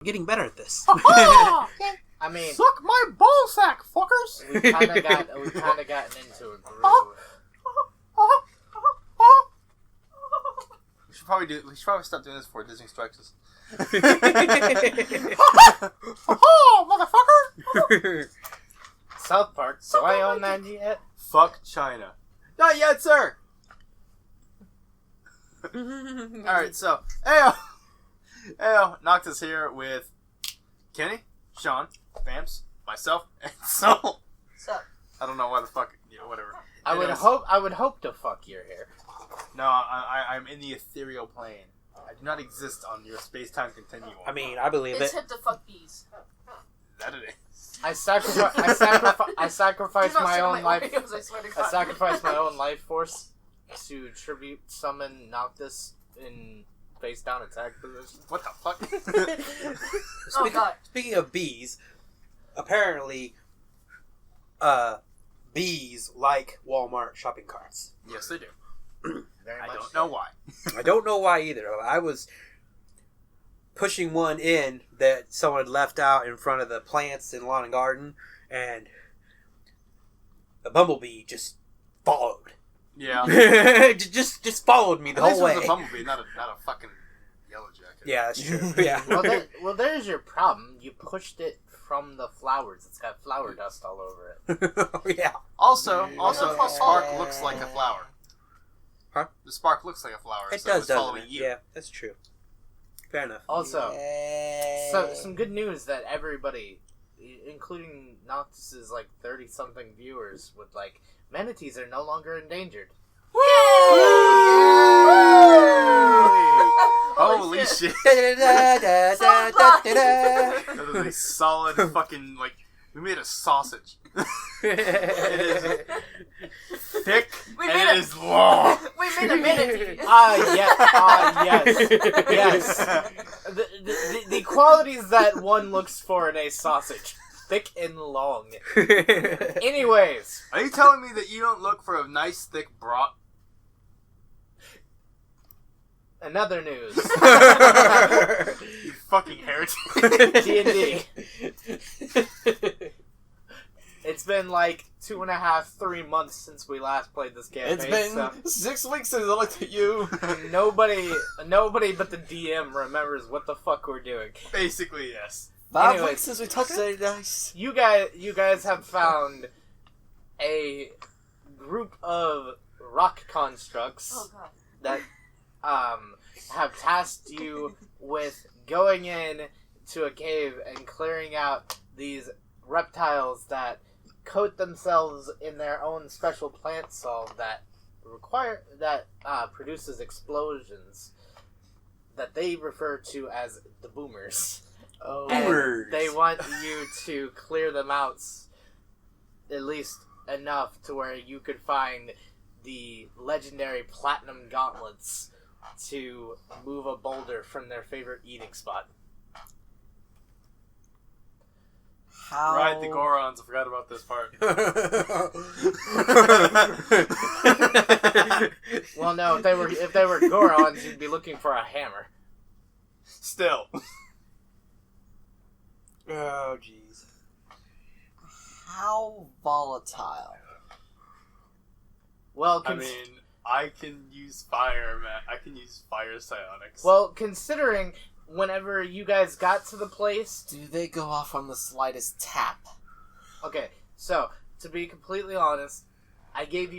getting better at this. I mean, suck my ball sack, fuckers. we've kind of gotten into a groove. We should probably stop doing this before Disney strikes us. Motherfucker! South Park. Do I own that yet? Fuck China. Not yet, sir. Alright, so, Ayo, Noctus here with Kenny, Sean, Vamps, myself, and Soul. What's up? I don't know why the fuck, whatever. I would hope to fuck your hair. No, I'm in the ethereal plane. I do not exist on your space-time continuum. I mean, I believe It's it. hip to fuck bees. That it is. I sacrifice my own life. Oreos, I swear to God. I sacrifice my own life force to tribute summon Noctus in face down attack position. What the fuck? Oh, God. Speaking of bees, apparently, bees like Walmart shopping carts. Yes, they do. Very I much don't know why. I don't know why either. I was pushing one in that someone had left out in front of the plants in lawn and garden, and the bumblebee just followed. Yeah. just followed me the whole way. It was a bumblebee, not a fucking yellow jacket. Yeah, that's true. Yeah. Well, there's your problem. You pushed it from the flowers. It's got flower dust all over it. Yeah. Also, the spark looks like a flower. Huh? The spark looks like a flower. It so does, it's doesn't following it? you. Yeah, that's true. Fair enough. Also, so some good news that everybody, including Noctus's 30-something viewers, would manatees are no longer endangered. Holy shit! Da-da-da-da-da-da-da. That is a solid fucking we made a sausage. It is thick and it is long. We made a manatee. Yes. The qualities that one looks for in a sausage. Thick and long. Anyways. Are you telling me that you don't look for a nice thick brat? Another news. You fucking heretic. D&D. It's been 2.5, 3 months since we last played this campaign. It's been 6 weeks since I looked at you. Nobody but the DM remembers what the fuck we're doing. Basically, yes. 5 Anyways, weeks since we touched any dice. You guys have found a group of rock constructs Oh, God. that have tasked you with going in to a cave and clearing out these reptiles that coat themselves in their own special plant salt that produces explosions that they refer to as the boomers. Oh, And they want you to clear them out at least enough to where you could find the legendary platinum gauntlets to move a boulder from their favorite eating spot. How? Ride the Gorons. I forgot about this part. Well, no, if they were Gorons, you'd be looking for a hammer. Still. Oh, jeez. How volatile? Well, I mean, I can use fire, man. I can use fire psionics. well, considering whenever you guys got to the place, Do they go off on the slightest tap? okay. So to be completely honest, I gave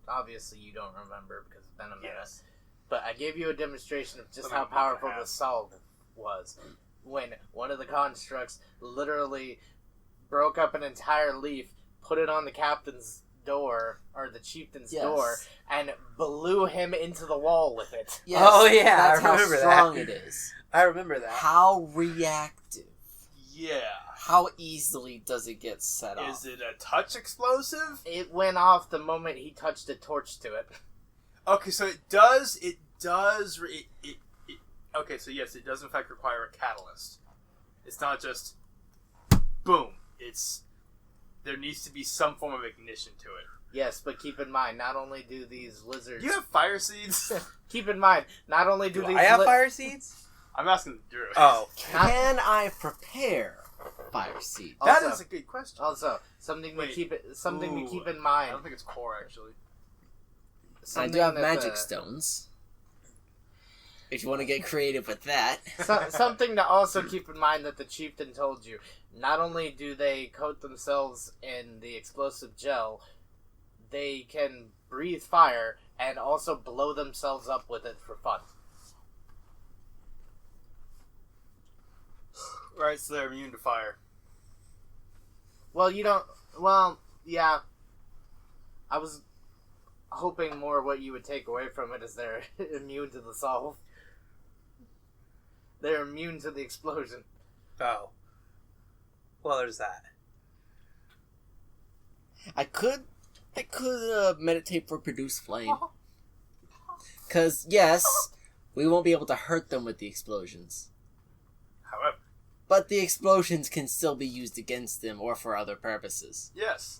obviously you don't remember because it's been a minute. Yes. But I gave you a demonstration of just Something how powerful like that. the salve was. When one of the constructs literally broke up an entire leaf, put it on the captain's door, or the chieftain's Yes. door, and blew him into the wall with it. Yes, Oh, yeah, that's I remember how that. strong it is. I remember that. How reactive? Yeah. How easily does it get set off? Is it a touch explosive? It went off the moment he touched a torch to it. Okay, so it does. Okay, so yes, it does in fact require a catalyst. It's not just boom. There needs to be some form of ignition to it. Yes, but keep in mind, not only do these lizards... You have fire seeds? Keep in mind, not only do Do these... I have fire seeds? I'm asking the druid. Oh. Can I prepare fire seed? That Also- is a good question. Also, something Wait. to keep in I mind. don't think it's core, actually. I Something do have that magic stones. If you want to get creative with that. Something to also keep in mind that the chieftain told you. Not only do they coat themselves in the explosive gel, they can breathe fire and also blow themselves up with it for fun. Right, so they're immune to fire. Well, you don't. Well, yeah. I was hoping more what you would take away from it is they're immune to the solve. They're immune to the explosion. Oh. Well, there's that. I could meditate for produce flame. Because, yes, we won't be able to hurt them with the explosions. However, But the explosions can still be used against them or for other purposes. yes.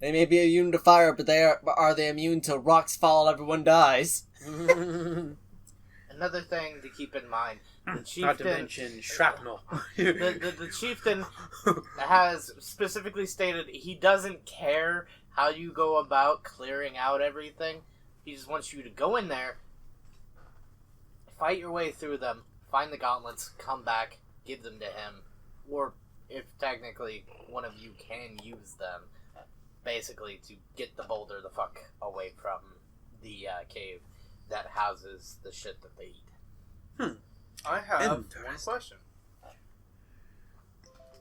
They may be immune to fire, but are they immune to rocks fall, everyone dies? Another thing to keep in mind: the Not to chieftain, mention shrapnel. the chieftain has specifically stated he doesn't care how you go about clearing out everything. He just wants you to go in there, fight your way through them, find the gauntlets, come back, give them to him, or if technically one of you can use them, basically to get the boulder the fuck away from the cave that houses the shit that they eat. I have one Interesting. question.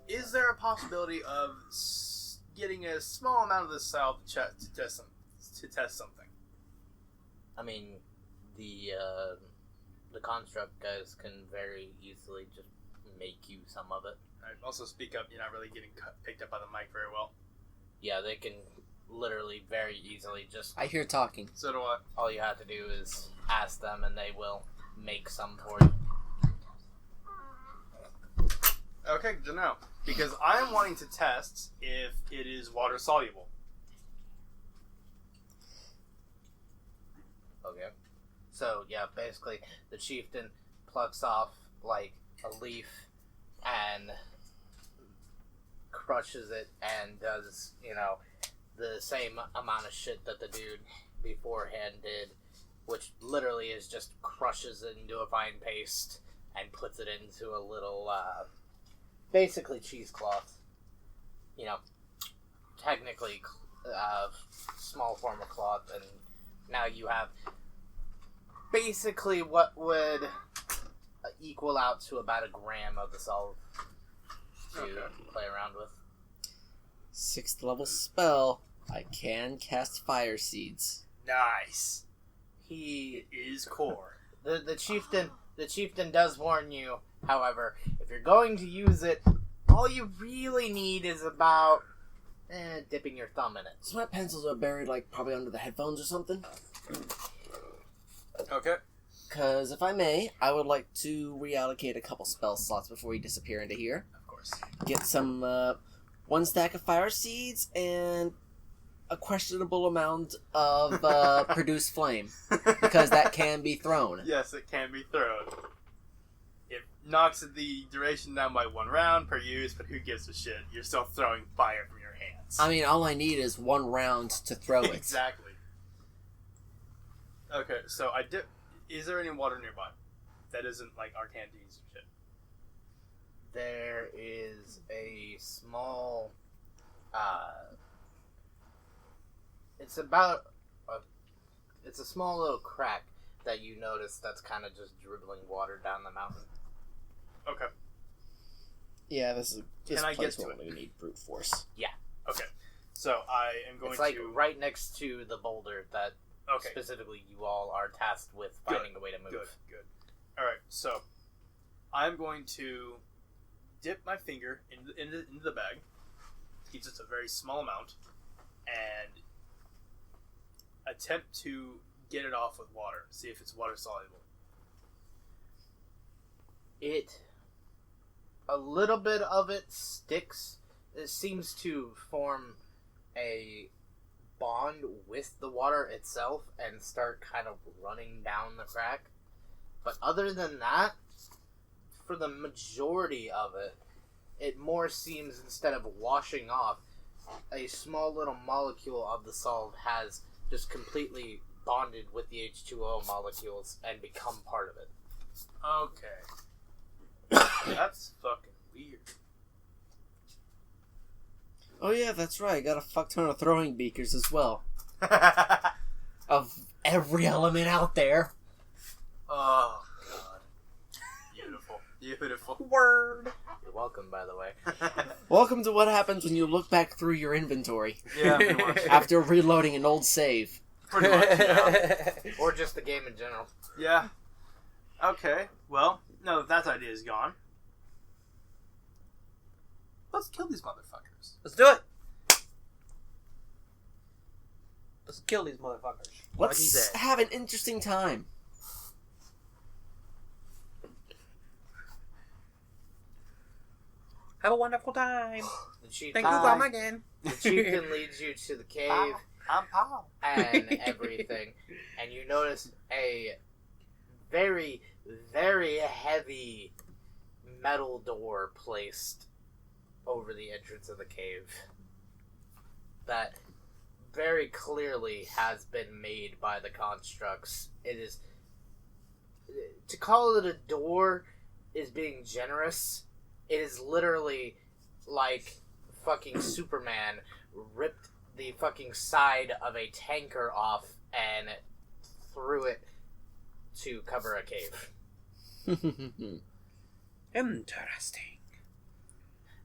Is there a possibility of getting a small amount of this salve to test something? I mean, the construct guys can very easily just make you some of it. I also speak up. You're not really getting picked up by the mic very well. Yeah, they can literally very easily just. I hear talking. So do I. All you have to do is ask them, and they will make some for you. Okay, good to know. Because I am wanting to test if it is water soluble. Okay. So yeah, basically, the chieftain plucks off like a leaf and crushes it and does, the same amount of shit that the dude beforehand did, which literally is just crushes it into a fine paste and puts it into a little, basically cheesecloth. Technically, small form of cloth, and now you have basically what would equal out to about a gram of the solve to play around with. 6th level spell. I can cast fire seeds. Nice. He It is core. the chieftain does warn you, however, if you're going to use it, all you really need is about dipping your thumb in it. So my pencils are buried, probably under the headphones or something. Okay. Because if I may, I would like to reallocate a couple spell slots before we disappear into here. Of course. Get some, 1 stack of fire seeds and a questionable amount of produce flame. Because that can be thrown. Yes, it can be thrown. It knocks the duration down by 1 round per use, but who gives a shit? You're still throwing fire from your hands. I mean, all I need is 1 round to throw it. Exactly. Okay, so is there any water nearby? That isn't like our canteens and shit. There is a small, it's a small little crack that you notice that's kind of just dribbling water down the mountain. Okay. Yeah, this Can I place get to will only need brute force. Okay. So I am going It's like to. right next to the boulder that Okay. specifically you all are tasked with finding a way to move. Good. All right. So I'm going to dip my finger into the bag. It's just a very small amount, and attempt to get it off with water. See if it's water soluble. A little bit of it sticks. It seems to form a bond with the water itself and start kind of running down the crack. But other than that, for the majority of it, it more seems, instead of washing off, a small little molecule of the solve has just completely bonded with the H2O molecules and become part of it. Okay. That's fucking weird. Oh yeah, that's right. Got a fuck ton of throwing beakers as well. Of every element out there. Oh, God. Beautiful. Beautiful. Word. You're welcome, by the way. Welcome to what happens when you look back through your inventory Yeah, pretty much. after reloading an old save. Pretty much, yeah. Or just the game in general. Yeah. Okay, well, no, that idea is gone. Let's kill these motherfuckers. Let's do it. Let's kill these motherfuckers. Like he Let's said. have an interesting time. Have a wonderful time. The chief Thank you, come again. The chieftain leads you to the cave I'm Paul. and everything, and you notice a very, very heavy metal door placed over the entrance of the cave that very clearly has been made by the constructs. It is, to call it a door is being generous. It is literally like fucking Superman ripped the fucking side of a tanker off and threw it to cover a cave. Interesting.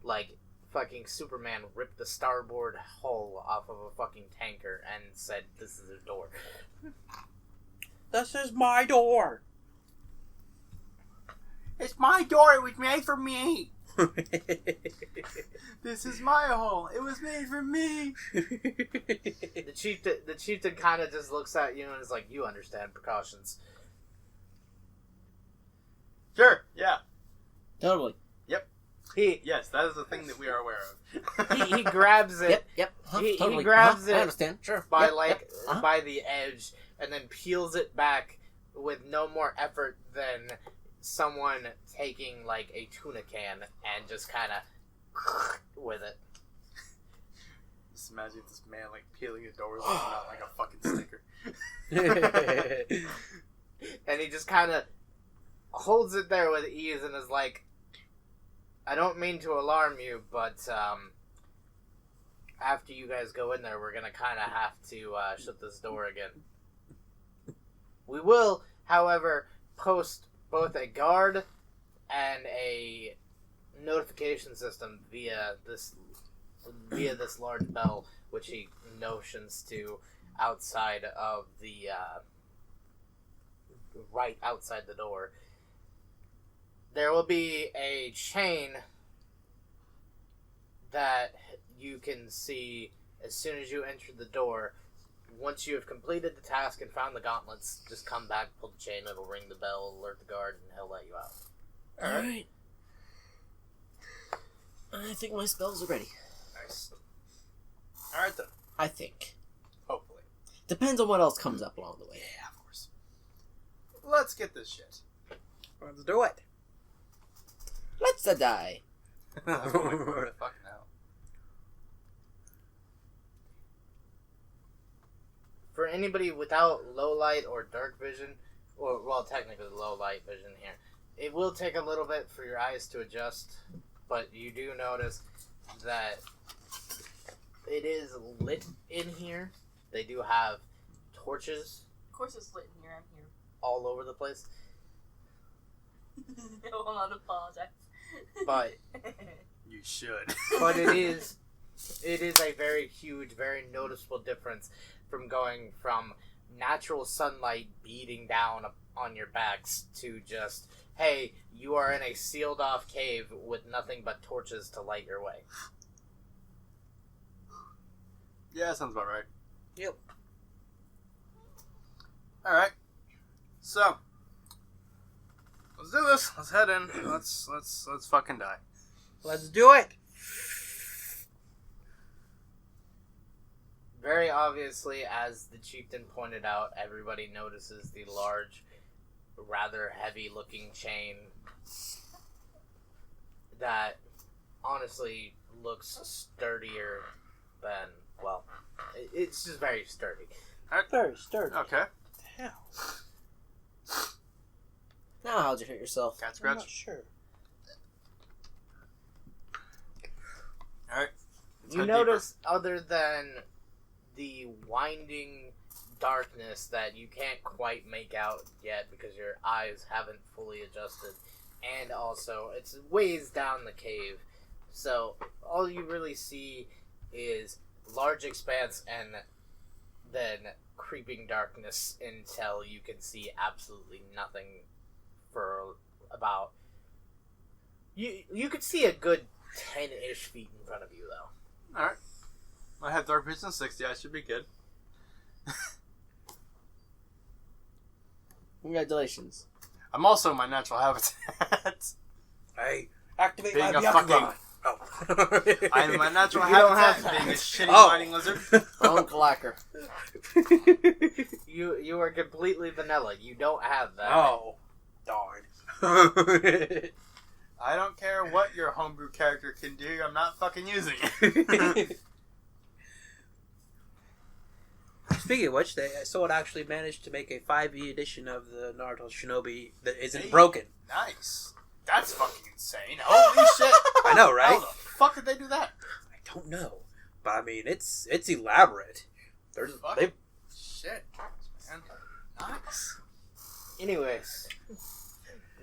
Like, fucking Superman ripped the starboard hull off of a fucking tanker and said, "This is a door." This is my door. It's my door. It was made for me. This is my hole. It was made for me. The chieftain kind of just looks at you and is like, "You understand precautions." Sure. Yeah. Totally. Yes, that is a thing that we are aware of. He grabs it Yep. Huh, He totally. grabs I it understand. Sure. by Yep, uh-huh. by the edge and then peels it back with no more effort than someone taking like a tuna can and just kind of with it. Just imagine this man like peeling a door out like a fucking sticker. And he just kind of holds it there with ease and is like, "I don't mean to alarm you, but after you guys go in there, we're going to kind of have to shut this door again. We will, however, post both a guard and a notification system via this large bell, which he notions to outside of the right outside the door. There will be a chain that you can see as soon as you enter the door. Once you have completed the task and found the gauntlets, just come back, pull the chain, it'll ring the bell, alert the guard, and he'll let you out." Alright. I think my spells are ready. Nice. Alright then. I think. Hopefully. Depends on what else comes up along the way. Yeah, of course. Let's get this shit. Let's do it. Let's die. I'm going for it. Fuck now. For anybody without low light or dark vision, or, well, technically low light vision here, it will take a little bit for your eyes to adjust, but you do notice that it is lit in here. They do have torches Of course it's lit in here. I'm here. all over the place, I will not apologize. but You should. but it is a very huge, very noticeable difference from going from natural sunlight beating down on your backs to just, hey, you are in a sealed off cave with nothing but torches to light your way. Yeah, that sounds about right. Yep. Alright. So, let's do this. Let's head in. Let's fucking die. Let's do it. Very obviously, as the chieftain pointed out, everybody notices the large, rather heavy-looking chain that honestly looks sturdier than, well, it's just very sturdy. Very sturdy. Okay. Hell, Now, how'd you hit yourself? Cat I'm scratch. not sure. Alright. You notice, other than the winding darkness that you can't quite make out yet because your eyes haven't fully adjusted, and also it's ways down the cave, so all you really see is large expanse and then creeping darkness until you can see absolutely nothing for about... You could see a good 10-ish feet in front of you, though. Alright. I have dark vision 60. I should be good. Congratulations. I'm also in my natural habitat. Hey, activate Being my a Byakugan. Oh. I'm in my natural You don't habitat, have that. being a shitty Oh. mining lizard. Uncle Lacker. You are completely vanilla. You don't have that. Oh, darn. I don't care what your homebrew character can do. I'm not fucking using it. Speaking of which, someone actually managed to make a 5e edition of the Naruto Shinobi that isn't Hey. broken. Nice. That's fucking insane. Holy shit. I know, How right? the fuck did they do that? I don't know, but I mean, it's elaborate. Fuck. They Shit. Man. Nice. Anyways,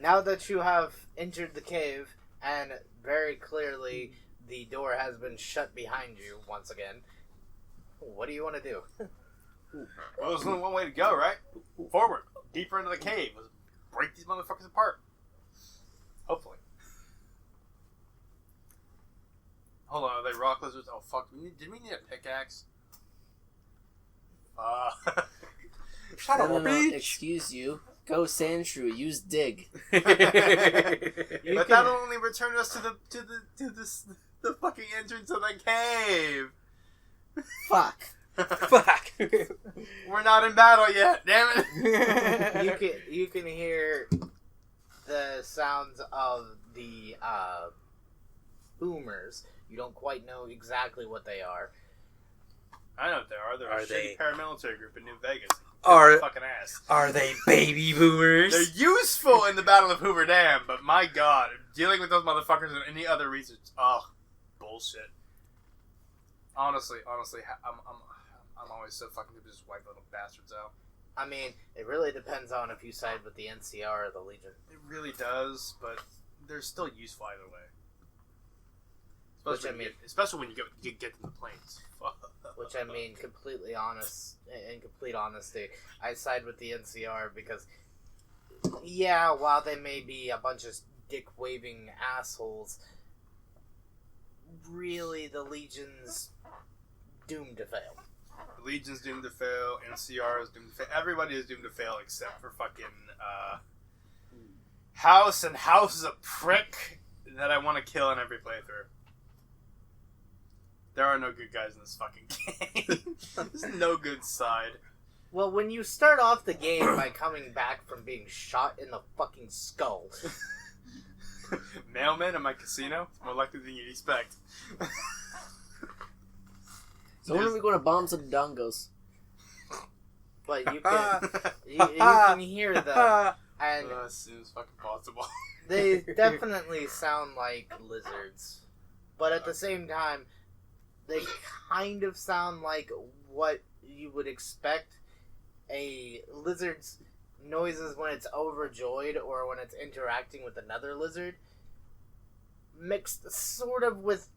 now that you have entered the cave, and very clearly the door has been shut behind you once again, what do you want to do? Well, there's only one way to go, right? Forward. Deeper into the cave. Let's break these motherfuckers apart. Hopefully. Hold on, are they rock lizards? Oh, fuck. Did we need a pickaxe? shut No, up, no, no, bitch. excuse you. Go Sandshrew. Use dig. But can- that'll only return us to the fucking entrance of the cave. Fuck. Fuck. We're not in battle yet. Damn it. You can hear the sounds of the boomers. You don't quite know exactly what they are. I know what they are. They're Are a they- shitty paramilitary group in New Vegas. Are Fucking ass. are they baby boomers? They're useful in the Battle of Hoover Dam, but my god, dealing with those motherfuckers and any other reasons, bullshit. Honestly, I'm always so fucking to just wipe little bastards out. I mean, it really depends on if you side with the NCR or the Legion. It really does, but they're still useful either way. Which I mean- Especially when you get to the plains. Which I mean, completely honest, in complete honesty, I side with the NCR because, yeah, while they may be a bunch of dick-waving assholes, really the Legion's doomed to fail. The Legion's doomed to fail. NCR is doomed to fail. Everybody is doomed to fail except for fucking House. And House is a prick that I want to kill in every playthrough. There are no good guys in this fucking game. There's no good side. Well, when you start off the game by coming back from being shot in the fucking skull, Mailman in my casino? It's more likely than you'd expect. So when are we going to bomb some dongos? but you can hear them, and As soon as fucking possible. they definitely sound like lizards. But at the same time, they kind of sound like what you would expect a lizard's noises when it's overjoyed or when it's interacting with another lizard, mixed sort of with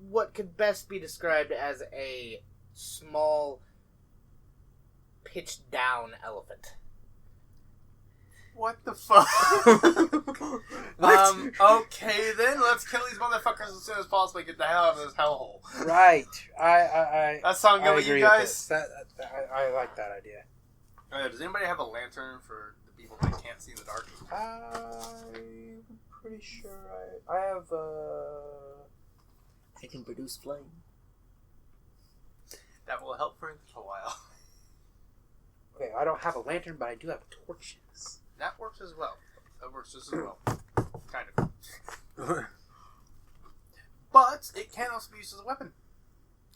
what could best be described as a small, pitched down elephant. What the fuck? What? Okay then, let's kill these motherfuckers as soon as possible and get the hell out of this hellhole. Right. I That sound good with you guys? I like that idea. Does anybody have a lantern for the people that can't see in the dark? I'm pretty sure I have I can produce flame. That will help for a little while. Okay, I don't have a lantern, but I do have torches. That works as well. That works just as well. Kind of. But it can also be used as a weapon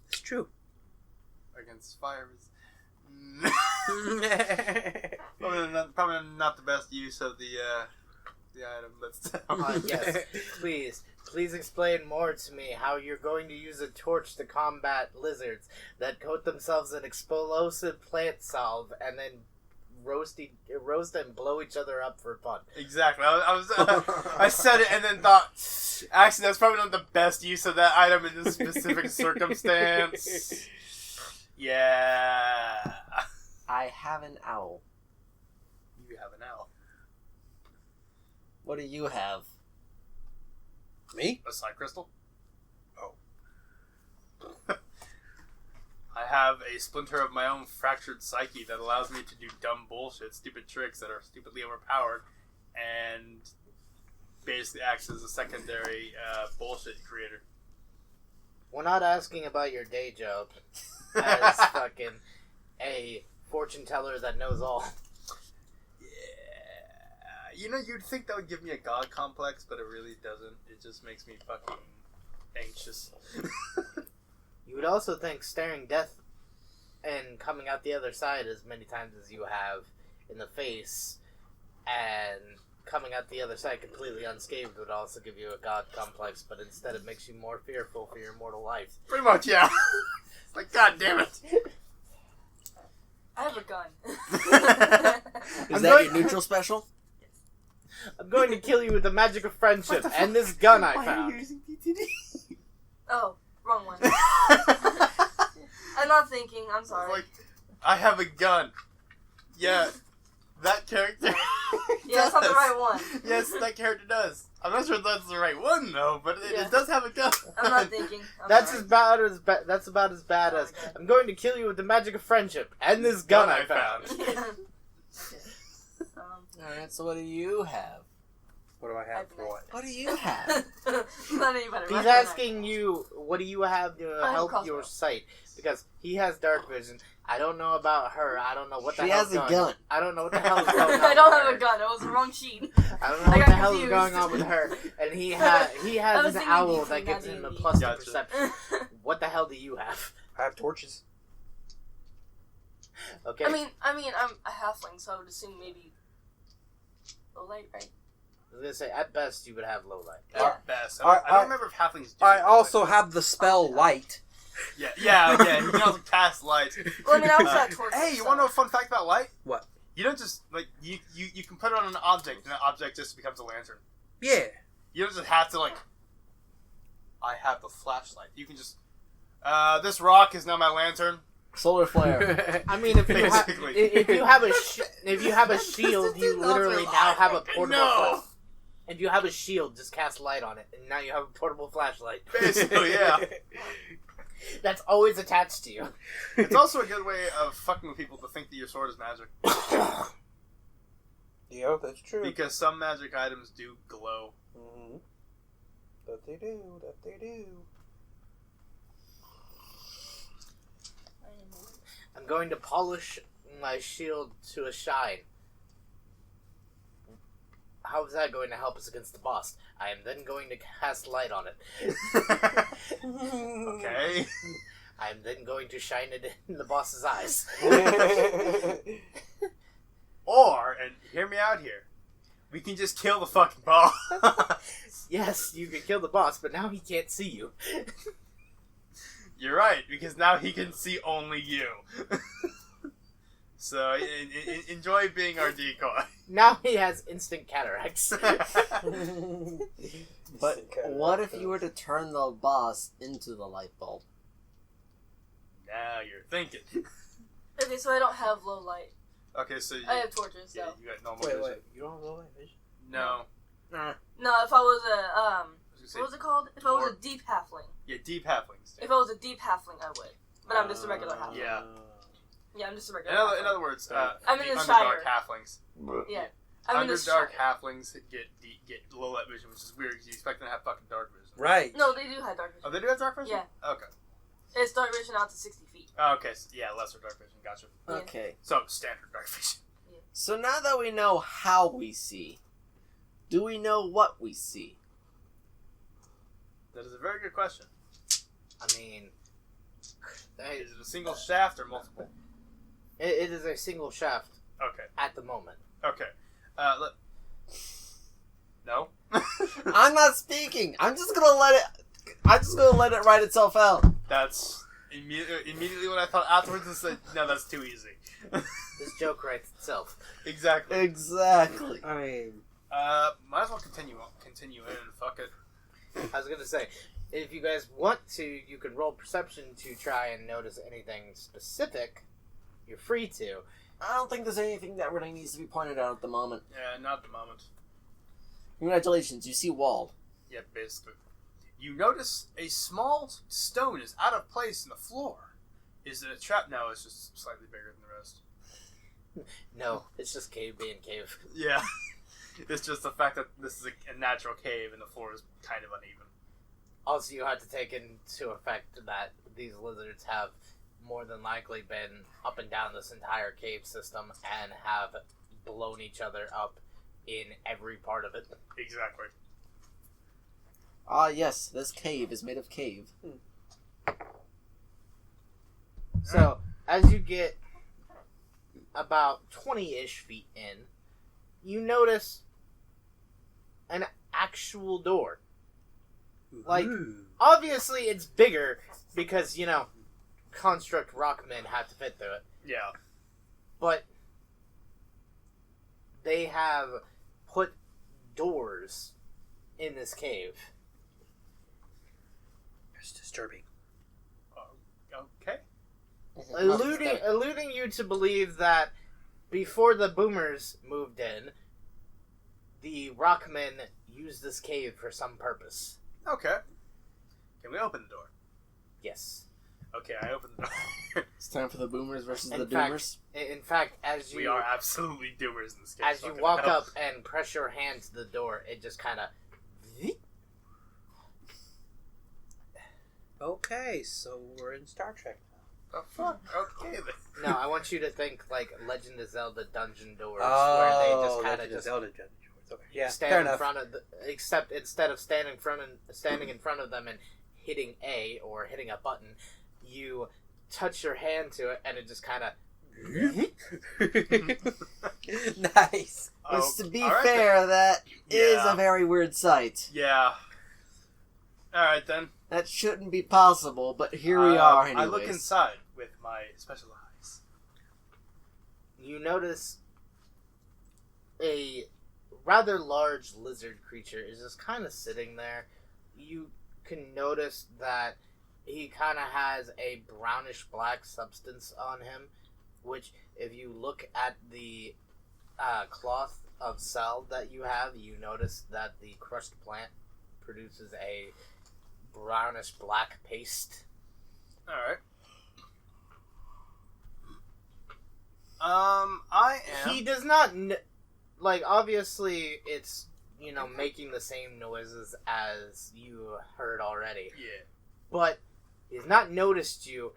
It's true. against fires. Probably not the best use of the item, but still. Yes, please explain more to me how you're going to use a torch to combat lizards that coat themselves in explosive plant salve and then roast and blow each other up for fun. Exactly. I said it and then thought, actually, that's probably not the best use of that item in this specific circumstance. Yeah. I have an owl. You have an owl. What do you have? Me? A side crystal? Oh. I have a splinter of my own fractured psyche that allows me to do dumb bullshit, stupid tricks that are stupidly overpowered, and basically acts as a secondary bullshit creator. We're not asking about your day job as fucking a fortune teller that knows all. Yeah. You know, you'd think that would give me a god complex, but it really doesn't. It just makes me fucking anxious. You would also think staring death and coming out the other side as many times as you have in the face and coming out the other side completely unscathed would also give you a god complex, but instead it makes you more fearful for your mortal life. Pretty much, yeah. Like, god damn it. I have a gun. Is that your neutral special? I'm going to kill you with the magic of friendship and this gun I found. using DTD? Oh, wrong one. I'm not thinking. I'm sorry. Like, I have a gun. Yeah, that character. Yeah, it's not the does. right one. Yes, that character does. I'm not sure if that's the right one though, but Yeah. it does have a gun. I'm not thinking. That's sorry. that's about as bad as Okay. I'm going to kill you with the magic of friendship and this gun I found. Yeah. Alright, so what do you have? What do I have for what? What do you have? Not any better. He's asking you, what do you have to I have help crossbow. your sight? Because he has dark vision. I don't know about her. I don't know what the She hell's has a going gun. I don't know what the hell is going on. I don't with have her. a gun. It was the wrong sheet. I don't know I what got the hell is confused. going on with her. And he I has was an thinking owl D&D, that gives not him a D&D. plus to Gotcha. perception. What the hell do you have? I have torches. Okay. I mean, I'm a halfling, so I would assume maybe low light, right? I was gonna say, at best, you would have low light. Yeah. At best. I- I don't remember if halflings do. I that. also have the spell light. Yeah. You can also cast light. Well, I mean, I also have torches. Hey, you so. want to know a fun fact about light? What? You don't just like you can put it on an object, and that object just becomes a lantern. Yeah. You don't just have to like. I have the flashlight. You can just. This rock is now my lantern. Solar flare. I mean, if you, Basically. if you have a shield, you literally now have a portable. No. If you have a shield, just cast light on it, and now you have a portable flashlight. Basically, yeah. That's always attached to you. It's also a good way of fucking with people to think that your sword is magic. Yeah, that's true. Because some magic items do glow. Mm-hmm. That they do. That they do. I'm going to polish my shield to a shine. How is that going to help us against the boss? I am then going to cast light on it. Okay. I am then going to shine it in the boss's eyes. Or, and hear me out here, we can just kill the fucking boss. Yes, you can kill the boss, but now he can't see you. You're right, because now he can see only you. So, enjoy being our decoy. Now he has instant cataracts. But what if you were to turn the boss into the light bulb? Now you're thinking. Okay, so I don't have low light. Okay, so I have torches, so. yeah, you got normal vision. Wait. You don't have low light vision? No. No, if I was a I was gonna say, what was it called? If I was Or- a deep halfling. yeah, deep halflings. If I was a deep halfling, I would. But I'm just a regular halfling. Yeah. Yeah, I'm just a regular. In other words, I'm in the the Underdark Shire. halflings. Yeah. I'm in the Underdark Shire. halflings get low light vision, which is weird because you expect them to have fucking dark vision. Right. No, they do have dark Oh, vision. they do have dark vision? Yeah. Okay. It's dark vision out to 60 feet. Oh, okay, so, yeah, lesser dark vision. Gotcha. Yeah. Okay. So standard dark vision. So now that we know how we see, do we know what we see? That is a very good question. I mean, Is it a single shaft or multiple? it is a single shaft Okay. at the moment. Okay. No. I'm not speaking. I'm just gonna let it write itself out. That's immediately what I thought afterwards. And said, no, that's too easy. This joke writes itself. Exactly. Exactly. I mean, Might as well continue in. Fuck it. I was gonna say, if you guys want to, you can roll perception to try and notice anything specific. You're free to. I don't think there's anything that really needs to be pointed out at the moment. Yeah, not at the moment. Congratulations, you see wall. Yeah, basically. You notice a small stone is out of place in the floor. Is it a trap? No, it's just slightly bigger than the rest. No, it's just cave being cave. Yeah. It's just the fact that this is a natural cave and the floor is kind of uneven. Also, you have to take into effect that these lizards have more than likely been up and down this entire cave system and have blown each other up in every part of it. Exactly. Ah, yes, this cave is made of cave. So, as you get about 20-ish feet in, you notice an actual door. Like, ooh. obviously it's bigger because, construct rockmen have to fit through it. Yeah. But they have put doors in this cave. It's disturbing. Okay. Alluding you to believe that before the boomers moved in, the rockmen used this cave for some purpose. Okay. Can we open the door? Yes. Okay, I open the door. It's time for the boomers versus the In fact- doomers. In fact, as We you are absolutely doers in this case. as you Fucking walk hell. up and press your hand to the door, it just kind of. Okay, so we're in Star Trek now. Oh, fuck. Okay, then. No, I want you to think like Legend of Zelda dungeon doors, Oh, where they just kind Legend of of just Zelda Dungeon Doors. Okay. you Yeah, stand fair in enough. front of except instead of standing in front of them and hitting A or hitting a button, you touch your hand to it and it just kind of. Nice. Which, to be alright fair, that is Yeah. a very weird sight. Yeah. Alright then. That shouldn't be possible, but here we are anyways. I look inside with my special eyes. You notice a rather large lizard creature is just kind of sitting there. You can notice that he kind of has a brownish black substance on him, which if you look at the cloth of cell that you have, you notice that the crushed plant produces a brownish black paste. Alright. I am. He does not obviously it's making the same noises as you heard already, Yeah. but he's not noticed you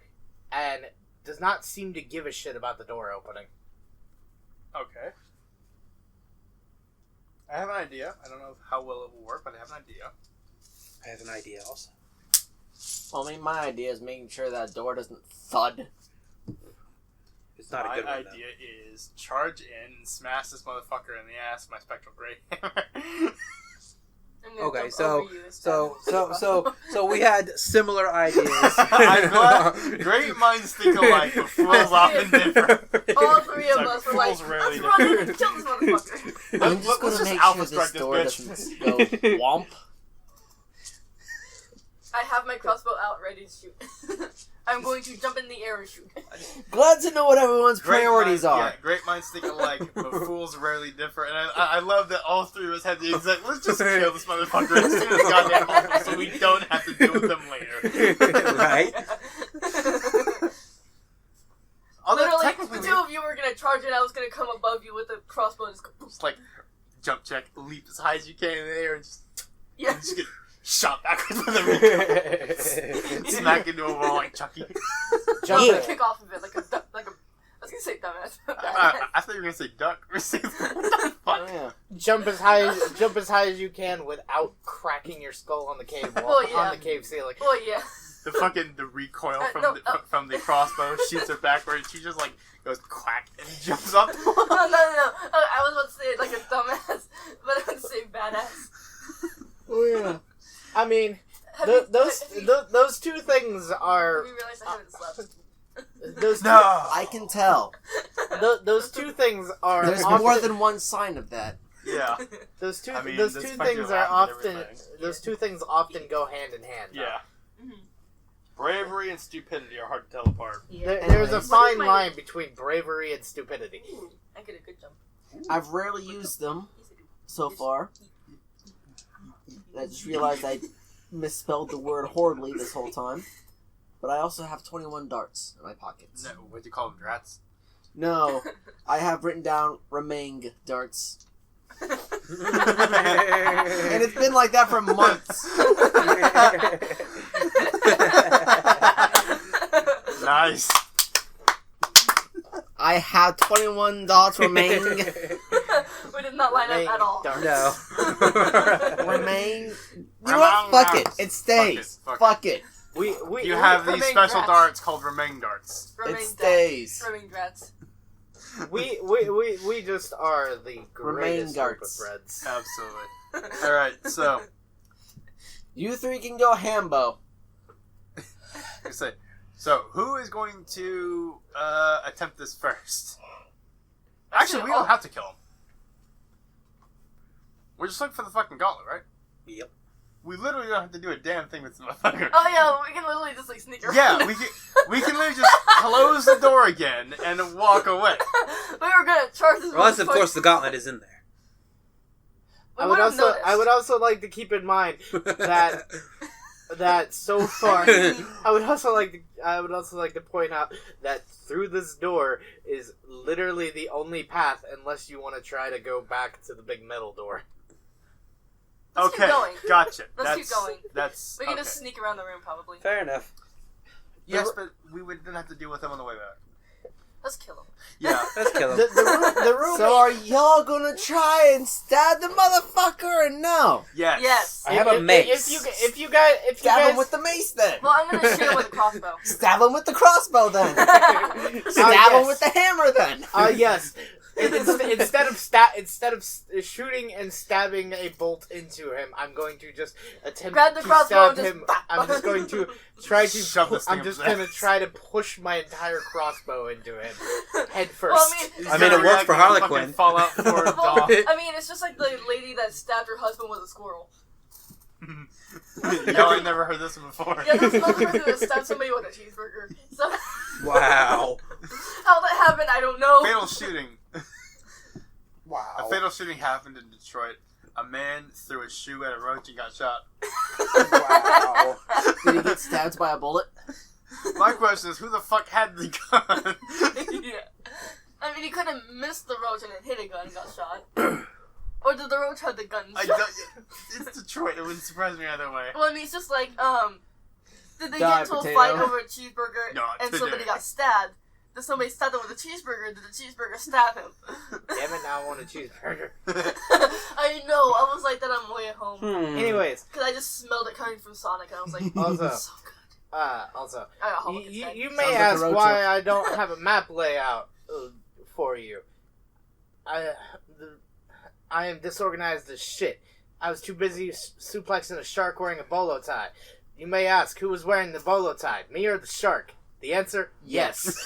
and does not seem to give a shit about the door opening. Okay. I have an idea. I don't know how well it will work, but I have an idea. I have an idea also. Well, I mean, my idea is making sure that door doesn't thud. It's not My a good one, idea is charge in and smash this motherfucker in the ass with my spectral gray hammer. I'm gonna Okay, jump so over you and stab so we had similar ideas. I'm glad. Great minds think alike, but fools often differ. All three of Sorry, us were like, fools rarely let's run in and kill this motherfucker. I'm just Let's gonna just make alpha sure strike this door this doesn't go womp. I have my crossbow out ready to shoot. I'm going to jump in the air and shoot. Glad to know what everyone's priorities are. Yeah, great minds think alike, but fools rarely differ. And I love that all three of us had the exact. Let's just kill this motherfucker as soon as goddamn possible, so we don't have to deal with them later. Right? Although Literally, technically, the two of you were gonna charge and I was gonna come above you with a crossbow and just go. just like jump check, leap as high as you can in the air, and just Yeah. just get shot backwards with a recoil. Smack into a wall like Chucky. Jump Yeah. it. Kick off of it like a I was gonna say dumbass. I thought you were gonna say duck. What the fuck? Oh, yeah. Jump as high as you can without cracking your skull on the cave wall, Oh, yeah. on the cave ceiling. Oh yeah. The recoil No, from the crossbow shoots her backwards. She just like goes quack and jumps up. No. I was about to say it like a dumbass, but I would say badass. Oh, yeah. I mean, Have you- those two things are We realized I haven't slept. those two, No. I can tell. those two things are There's often, more than one sign of that. Yeah. those two I mean, those that's two fucking things are loud and often everything. those two things often go hand in hand. Yeah. Mhm. Bravery and stupidity are hard to tell apart. Yeah. There's a Anyways. fine line between bravery and stupidity. Ooh, I get a good jump. I've rarely used them He's a good- so far. I just realized I misspelled the word horribly this whole time. But I also have 21 darts in my pockets. No, what do you call them, drats? No, I have written down Remang darts. And it's been like that for months. Nice. I have 21 darts Remang. We did not line up at all. Darts. No. Remain. You know what? Fuck it. It stays. Fuck it. Fuck it. We You have these Remain special drats. darts called Remain darts. Remain It stays. Remain drats. we just are the greatest group of guards. friends. Absolutely. Alright, so, You three can go Hambo. so who is going to attempt this first? Actually, we don't have to kill him. We're just looking for the fucking gauntlet, right? Yep. We literally don't have to do a damn thing with this motherfucker. Oh yeah, we can literally just like sneak around. Yeah, we can literally just close the door again and walk away. We were gonna charge this. Unless, of motherfucker. course, the gauntlet is in there. We I would would've also noticed. like to keep in mind that so far I would also like to point out that through this door is literally the only path unless you want to try to go back to the big metal door. Let's keep Okay, going. gotcha. Let's keep going. That's We can okay. just sneak around the room, probably. Fair enough. Yes, but we didn't have to deal with him on the way back. Let's kill him. Yeah. Let's kill him. The room. So are y'all gonna try and stab the motherfucker or no? Yes. Yes. I have a mace. If you guys Stab him with the mace then. Well, I'm gonna shoot him with a crossbow. Stab him with the crossbow then. Stab yes. him with the hammer then. Yes. Instead of shooting and stabbing a bolt into him, I'm going to just attempt Grab the to crossbow stab and just him. bop. I'm just going to try to. Shove this thing I'm just up there. going to try to push my entire crossbow into him head first. Well, He's I mean, gonna it worked react for like a Harlequin. fucking Fallout 4 Well, dog. I mean, it's just like the lady that stabbed her husband with a squirrel. Y'all ain't never heard this one before. Yeah, there's another person that stabbed somebody with a cheeseburger. So, Wow. how that happened, I don't know. Fatal shooting. Wow. A fatal shooting happened in Detroit. A man threw a shoe at a roach and got shot. Wow. Did he get stabbed by a bullet? My question is, who the fuck had the gun? Yeah. I mean, he could have missed the roach and then hit a gun and got shot. Or did the roach have the gun? I don't, it's Detroit. It wouldn't surprise me either way. Well, I mean, it's just like, did they Die, get into potato. a fight over a cheeseburger No, and it's somebody there. got stabbed? Did somebody stab him with a cheeseburger? Did the cheeseburger stab him? Damn it! Now I want a cheeseburger. I know. I was like that on my way home. Anyways, Because I just smelled it coming from Sonic and I was like, Also- so good. also, I got Hulk you instead. may Sounds like a ask road why trip. I don't have a map layout for you. I am disorganized as shit. I was too busy suplexing a shark wearing a bolo tie. You may ask, who was wearing the bolo tie, me or the shark? The answer, yes.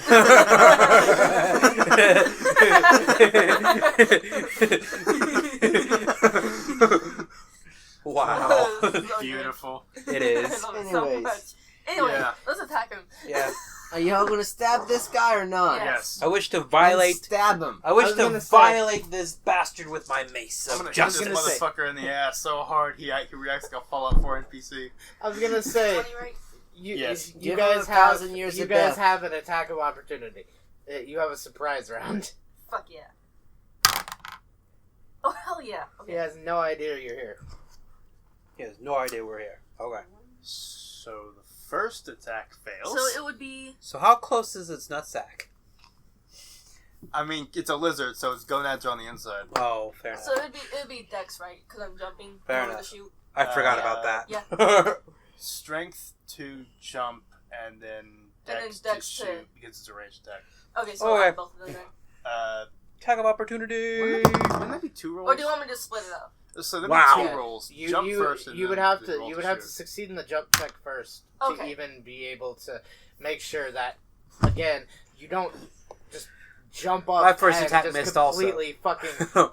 Wow. So good. Beautiful. It I is. love it so Anyways. much. Anyway, Yeah. let's attack him. Yeah. Are y'all gonna stab this guy or not? Yeah. Yes. I wish to Then violate. stab him. I wish I was to gonna say- violate this bastard with my mace I'm of gonna hit justice. this gonna say- motherfucker in the ass so hard he reacts like a Fallout 4 NPC. I was gonna say, 20, right? Yes. you Give guys him have 1,000 years you of guys death. have an attack of opportunity. You have a surprise round. Fuck yeah. Oh, hell yeah. He Okay. has no idea you're here. He has no idea we're here. Okay. So the first attack fails. So it would be. So how close is its nutsack? I mean, it's a lizard, so its gonads are on the inside. Oh, fair enough. So it would be Dex, right? Because I'm jumping Fair over enough. the chute. I forgot yeah. about that. Yeah. Strength to jump, and then Dex, Dex to to- shoot, because it's a ranged attack. Okay, so Okay. I have both of them then. Attack of opportunity. Wouldn't that be 2 rolls? Or do you want me to split it up? So that'd Wow. be 2 Yeah. rolls. You Jump you first, and you would then have just to roll shoot. succeed in the jump check first to Okay. even be able to make sure that again you don't just jump up My first and attack just missed also. completely fucking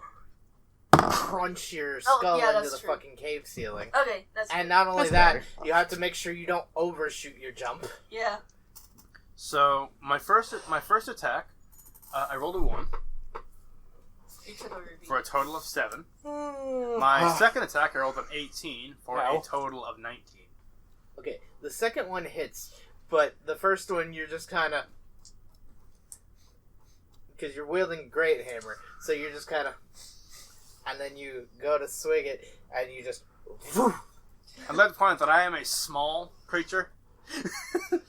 crunch your skull yeah, into that's the true. fucking cave ceiling. Okay, that's And not only That's that, better. you have to make sure you don't overshoot your jump. Yeah. So my first attack, I rolled a 1 You took over your beat. for a total of 7. My second attack, I rolled an 18 for Wow. a total of 19. Okay, the second one hits, but the first one you're just kind of because you're wielding a great hammer, so you're just kind of, and then you go to swing it, and you just. I'd like to point out that I am a small creature.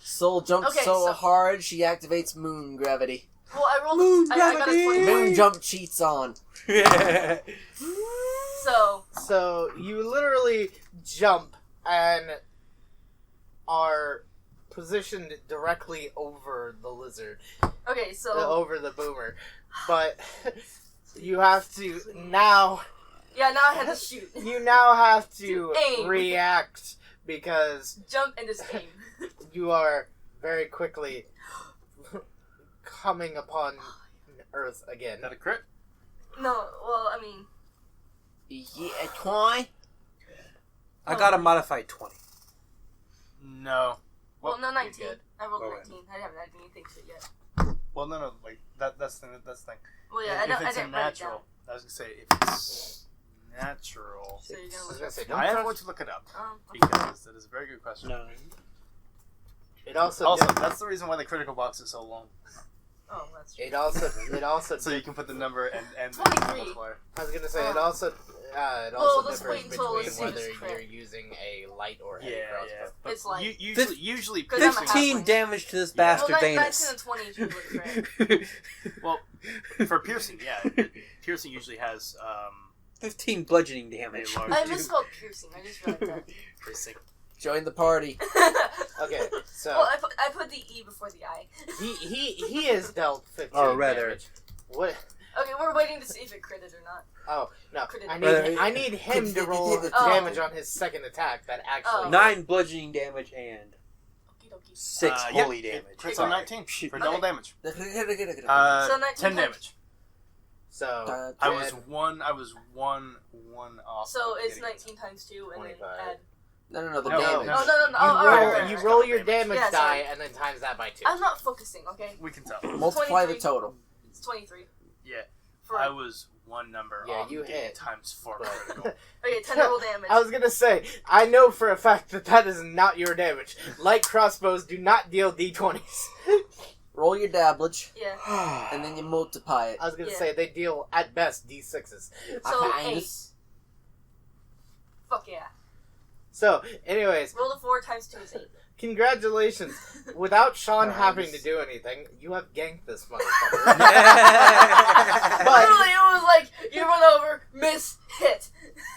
Soul jumps Okay, so so- hard she activates moon gravity. Well, I rolled. Moon I got a gravity! 24. Moon jump cheats on. So So you literally jump and are positioned directly over the lizard, okay, so over the boomer, but you have to now. yeah, now I have to shoot, You now have to Aim. react because jump and just aim. you are very quickly coming upon Earth again. Is that a crit? No, well, I mean, Yeah, twy. I got a modified 20. No. well, no, you're 19. good. I rolled Okay. 19. I haven't had anything shit yet. Well, no, like that's the thing. Well, yeah, if I it's a didn't write it down. natural, I was gonna say if it's natural. So you're I gonna was look gonna up. say, don't I am trust- going to look it up Okay. because that is a very good question. No. It also, Also, that's the reason why the critical box is so long, Oh, that's true. it also, so you can put the number and the 23. multiplier. I was gonna say it Oh. also Well, let's differs wait until between it seems whether crit. you're using a light or heavy Yeah, crossbow. yeah. But It's like- usually 'Cause I'm a 15 halfling. damage to this Yeah. bastard Well, 19 Danus. and 20 is usually crit. well for piercing, yeah, piercing usually has 15 bludgeoning damage. A large- I misspelled piercing. I just realized that. piercing. Join the party. Okay, so Well, I put the E before the I. he has dealt 15 Or rather- damage. What? Okay, we're waiting to see if it critted or not. Oh no! Crit- I need him to roll Oh. damage on his second attack. That actually. Oh. 9 bludgeoning damage and Okie dokie. 6 holy yeah, damage. Crits Sorry. on 19 for Okay. double damage. So 10 19 damage. So I was one off. So of it's getting 19 times 2 and 25. then add. No, the No, damage. no. Oh, no. You Oh, roll, alright. you roll your damage Yeah, die sorry. and then times that by 2. I'm not focusing, okay? We can tell. Multiply the 23. total. It's 23. Yeah, For, I was one number Yeah, off. you of getting hit, times 4 but- critical. okay, 10 double damage. I was gonna say, I know for a fact that is not your damage. Light crossbows do not deal d20s. Roll your dabblage, Yeah. and then you multiply it. I was gonna Yeah. say they deal at best d6s. So Okay, 8. Fuck yeah. So, anyways, Roll the 4 times 2 is 8. congratulations. Without Sean Nice. having to do anything, you have ganked this motherfucker. Literally, it was like, you run over, miss, hit.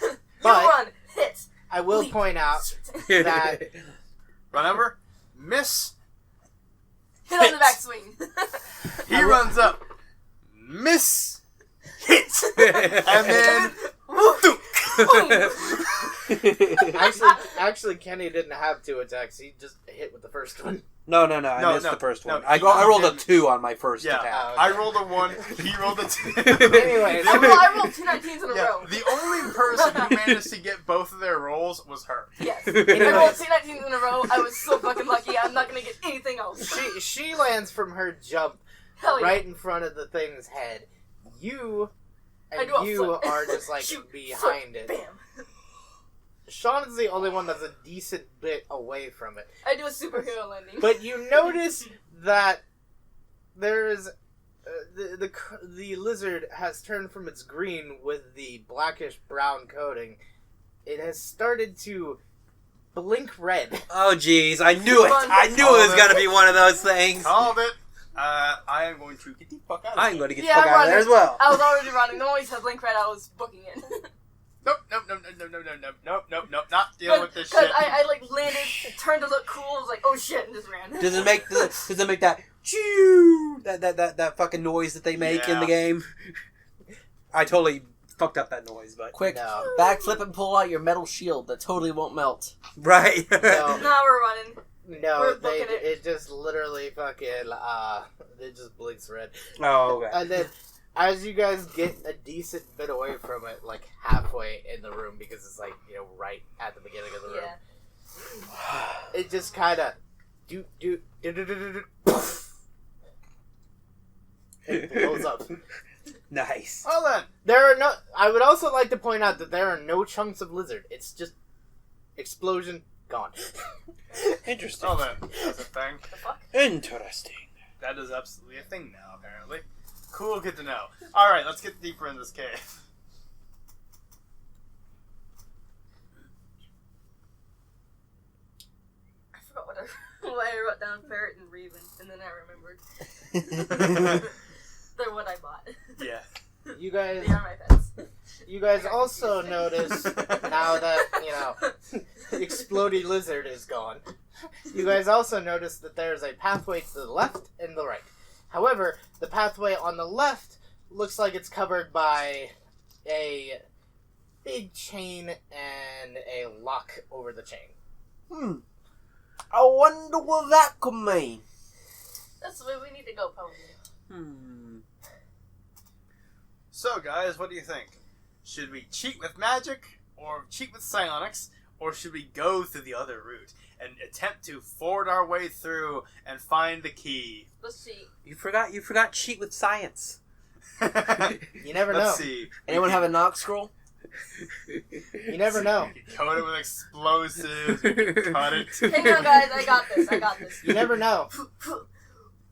You But- run, hit. I will Leap. point out Hit that Run over, miss. on the back swing. He runs up, miss, hit, and then actually, Kenny didn't have 2 attacks. He just hit with the first one. No, I No, missed no, the first no, one. he- I rolled a he- 2 on my first yeah. attack. Oh, okay. I rolled a 1. He rolled a 2. Anyways. I rolled 2 19s in a Yeah, row. the only person who managed to get both of their rolls was her. Yes. I rolled 2 19s in a row. I was so fucking lucky. I'm not gonna get anything else. She lands from her jump Hell yeah. right in front of the thing's head. You I and do a you flip. are just like Shoot, behind flip, it. Bam. Sean is the only one that's a decent bit away from it. I do a superhero landing. But you notice that there is the lizard has turned from its green with the blackish brown coating it has started to blink red. Oh, jeez. I knew it. I knew it was going to be one of those things. Called it. I am going to get the fuck out of here. I'm going to get the fuck out of there as well. I was already running. The moment you said blink red, I was booking it. Nope, not dealing with this shit. Because I like landed, turned to look cool, I was like, oh shit, and just ran. Does it make that choo that fucking noise that they make in the game? I totally fucked up that noise, but Quick, No. backflip and pull out your metal shield that totally won't melt. right. No. Now we're running. No, We're they booking it. it just literally fucking it just blinks red. Oh, okay. And then as you guys get a decent bit away from it, like halfway in the room, because it's like, you know, right at the beginning of the room, it just kind of do it blows up. Nice. Well then, There are no. I would also like to point out that there are no chunks of lizard. It's just explosion gone. Interesting. well then, that's a thing. The fuck? Interesting. That is absolutely a thing now, apparently. Cool, good to know. Alright, let's get deeper in this cave. I forgot what I wrote down. Ferret and Raven, and then I remembered. They're what I bought. Yeah. You guys. They are my pets. You guys also notice now that, you know, exploding lizard is gone. You guys also notice that there's a pathway to the left and the right. However, the pathway on the left looks like it's covered by a big chain and a lock over the chain. I wonder what that could mean. That's the way we need to go, probably. So, guys, what do you think? Should we cheat with magic, or cheat with psionics, or should we go through the other route and attempt to ford our way through and find the key? Let's see. You forgot cheat with science. You never know. Let's see. Anyone have a knock scroll? You never know. You can coat it with explosives. You can cut it. Hang on, guys. I got this. You never know.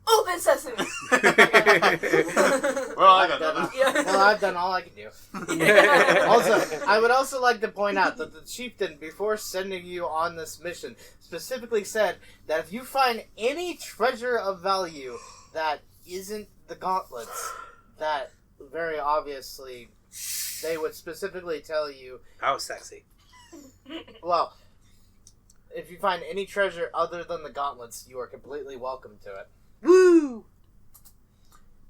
Open sesame. Well, I got that. Yeah. Well, I've done all I can do. Also, I would also like to point out that the chieftain, before sending you on this mission, specifically said that if you find any treasure of value that isn't the gauntlets, that very obviously they would specifically tell you, Oh, sexy. well, if you find any treasure other than the gauntlets, you are completely welcome to it. Woo!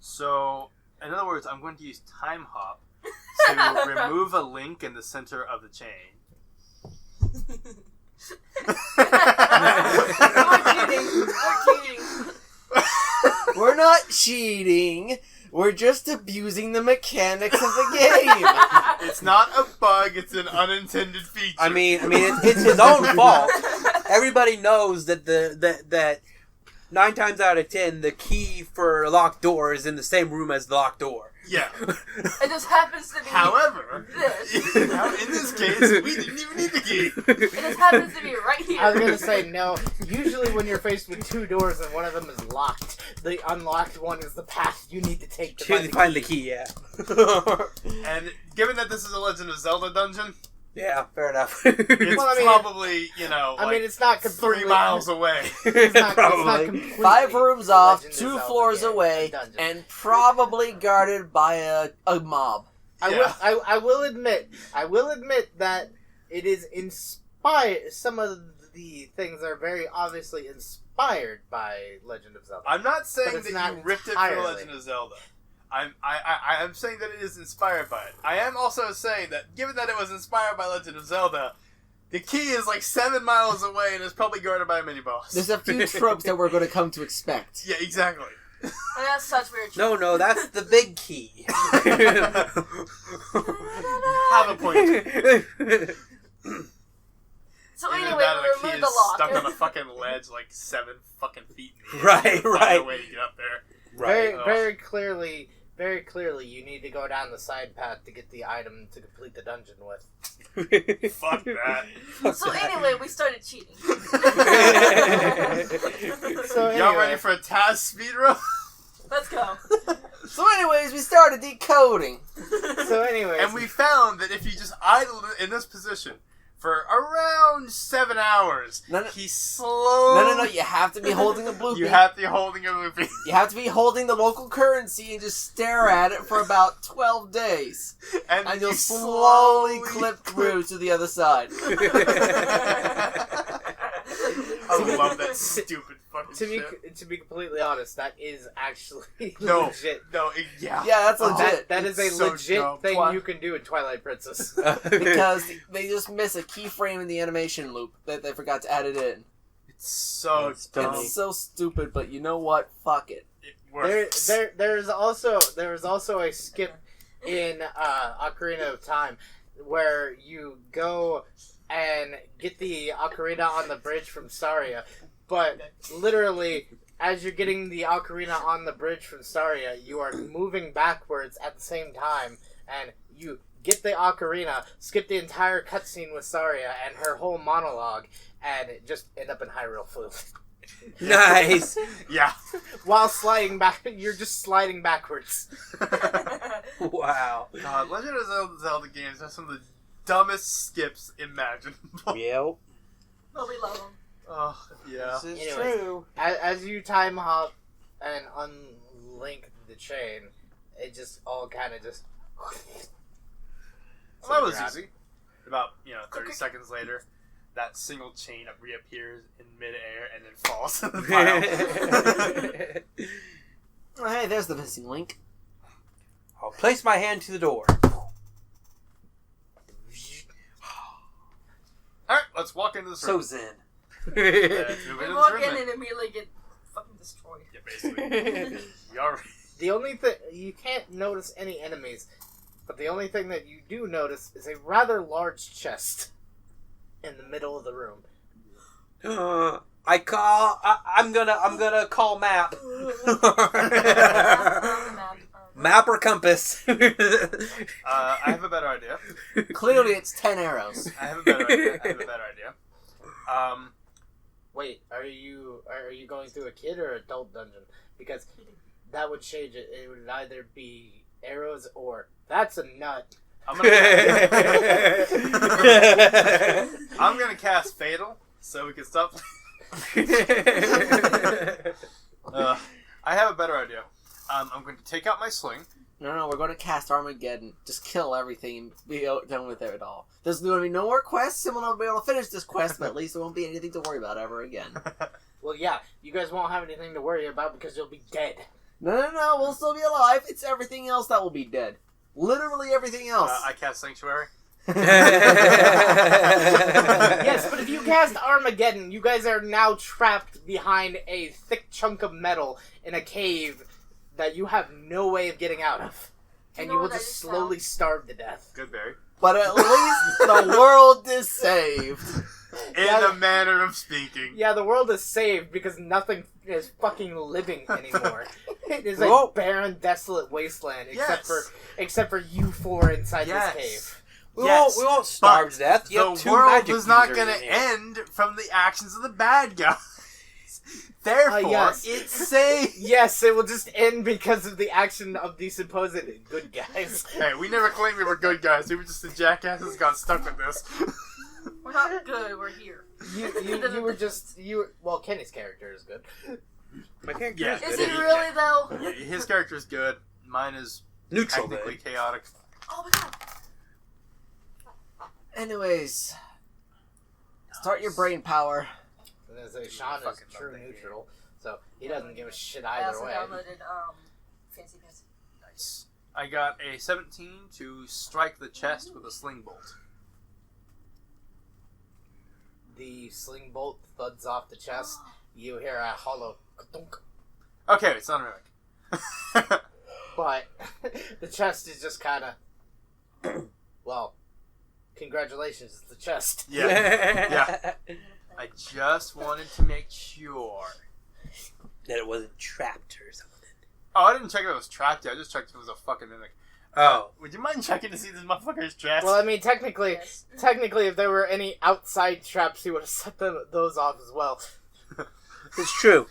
So, in other words, I'm going to use Time Hop to remove a link in the center of the chain. We're cheating. We're not cheating. We're just abusing the mechanics of the game. It's not a bug, it's an unintended feature. I mean, it's his own fault. Everybody knows that that 9 times out of 10, the key for a locked door is in the same room as the locked door. Yeah. It just happens to be. However, this. in this case, we didn't even need the key. It just happens to be right here. I was going to say, no, usually when you're faced with two doors and one of them is locked, the unlocked one is the path you need to take to Find the key, yeah. And given that this is a Legend of Zelda dungeon, Yeah, fair enough. it's Well, I mean, probably, I mean, it's not completely 3 miles away. It's not Probably. completely 5 rooms off, Legend of 2 Zelda floors game, away, a dungeon. and probably guarded by a mob. I will admit that it is inspired. Some of the things are very obviously inspired by Legend of Zelda. I'm not saying But it's that not you ripped it entirely. from Legend of Zelda. I'm saying that it is inspired by it. I am also saying that, given that it was inspired by Legend of Zelda, the key is like 7 miles away and is probably guarded by a mini-boss. There's a few tropes that we're going to come to expect. Yeah, exactly. And that's such weird shit. No, that's the big key. Have a point. So Either anyway, that or we the key removed is the lock. stuck on a fucking ledge like 7 fucking feet in the air. Right, Find right. a way to get up there. Very, Ugh. very clearly, you need to go down the side path to get the item to complete the dungeon with. Fuck that. So anyway, we started cheating. So Y'all anyway, ready for a Taz speedrun? Let's go. So anyways, we started decoding. So anyways, And we found that if you just idled it in this position for around 7 hours, he slowly... No, you have to be holding a bloopy. You have to be holding a loopy. You have to be holding the local currency and just stare at it for about 12 days. And you'll slowly clip through to the other side. I love that stupid fucking shit. To be completely honest, that is actually No, legit. Yeah, that's legit. That is a so legit dumb. thing you can do in Twilight Princess. Because they just miss a keyframe in the animation loop that they forgot to add it in. It's so dumb. It's so stupid, but you know what? Fuck it. It works. There's also a skip in Ocarina of Time where you go and get the ocarina on the bridge from Saria, but literally, as you're getting the ocarina on the bridge from Saria, you are moving backwards at the same time, and you get the ocarina, skip the entire cutscene with Saria and her whole monologue, and just end up in Hyrule Flume. Nice. Yeah. While sliding back, you're just sliding backwards. Wow. God, Legend of Zelda games are some of the dumbest skips imaginable. Yep. But we love them. Oh, yeah. This is Anyways, true. As you time hop and unlink the chain, it just all kind of just... Well, that was easy. About, 30 seconds later, that single chain reappears in midair and then falls to the pile. Oh, hey, there's the missing link. I'll place my hand to the door. Alright, let's walk into this So room. zen. Let's move We into this walk room in then. and immediately get fucking destroyed. Yeah, basically. You already... The only thing... You can't notice any enemies, but the only thing that you do notice is a rather large chest in the middle of the room. I'm gonna call map. Map or compass. I have a better idea. Clearly, it's 10 arrows. I have a better idea. Wait, are you going through a kid or adult dungeon? Because that would change it. It would either be arrows or that's a nut. I'm gonna cast Fatal so we can stop. I have a better idea. I'm going to take out my sling. No, we're going to cast Armageddon. Just kill everything and be done with it all. There's going to be no more quests. Someone will be able to finish this quest, but at least there won't be anything to worry about ever again. Well, yeah, you guys won't have anything to worry about because you'll be dead. No, we'll still be alive. It's everything else that will be dead. Literally everything else. I cast Sanctuary. Yes, but if you cast Armageddon, you guys are now trapped behind a thick chunk of metal in a cave that you have no way of getting out of. And you will just slowly starve to death. Good, Barry. But at least the world is saved. In a manner of speaking. Yeah, the world is saved because nothing is fucking living anymore. It is a barren, desolate wasteland, except for you four inside this cave. We won't starve to death. You have The two world magic is not users going in to here. end from the actions of the bad guys. Therefore, yes. it's safe. Yes, it will just end because of the action of the supposed good guys. Hey, we never claimed we were good guys. We were just the jackasses who got stuck with this. We're not good, we're here. Well, Kenny's character is good. My character Yeah. Is he really, though? Yeah, his character is good. Mine is neutral. technically chaotic. Oh my god. Anyways, start your brain power. And as a Sean is true neutral, so he doesn't give a shit I either also way. downloaded Fancy Pants. Nice. I got a 17 to strike the chest with a sling bolt. The sling bolt thuds off the chest. You hear a hollow ka-dunk. Okay, it's not a mimic. But the chest is just kind of... Well, congratulations, it's the chest. Yeah. I just wanted to make sure that it wasn't trapped or something. Oh, I didn't check if it was trapped yet. I just checked if it was a fucking mimic. Oh. Would you mind checking to see this motherfucker's chest? Well, I mean, technically, if there were any outside traps, he would have set those off as well. It's true.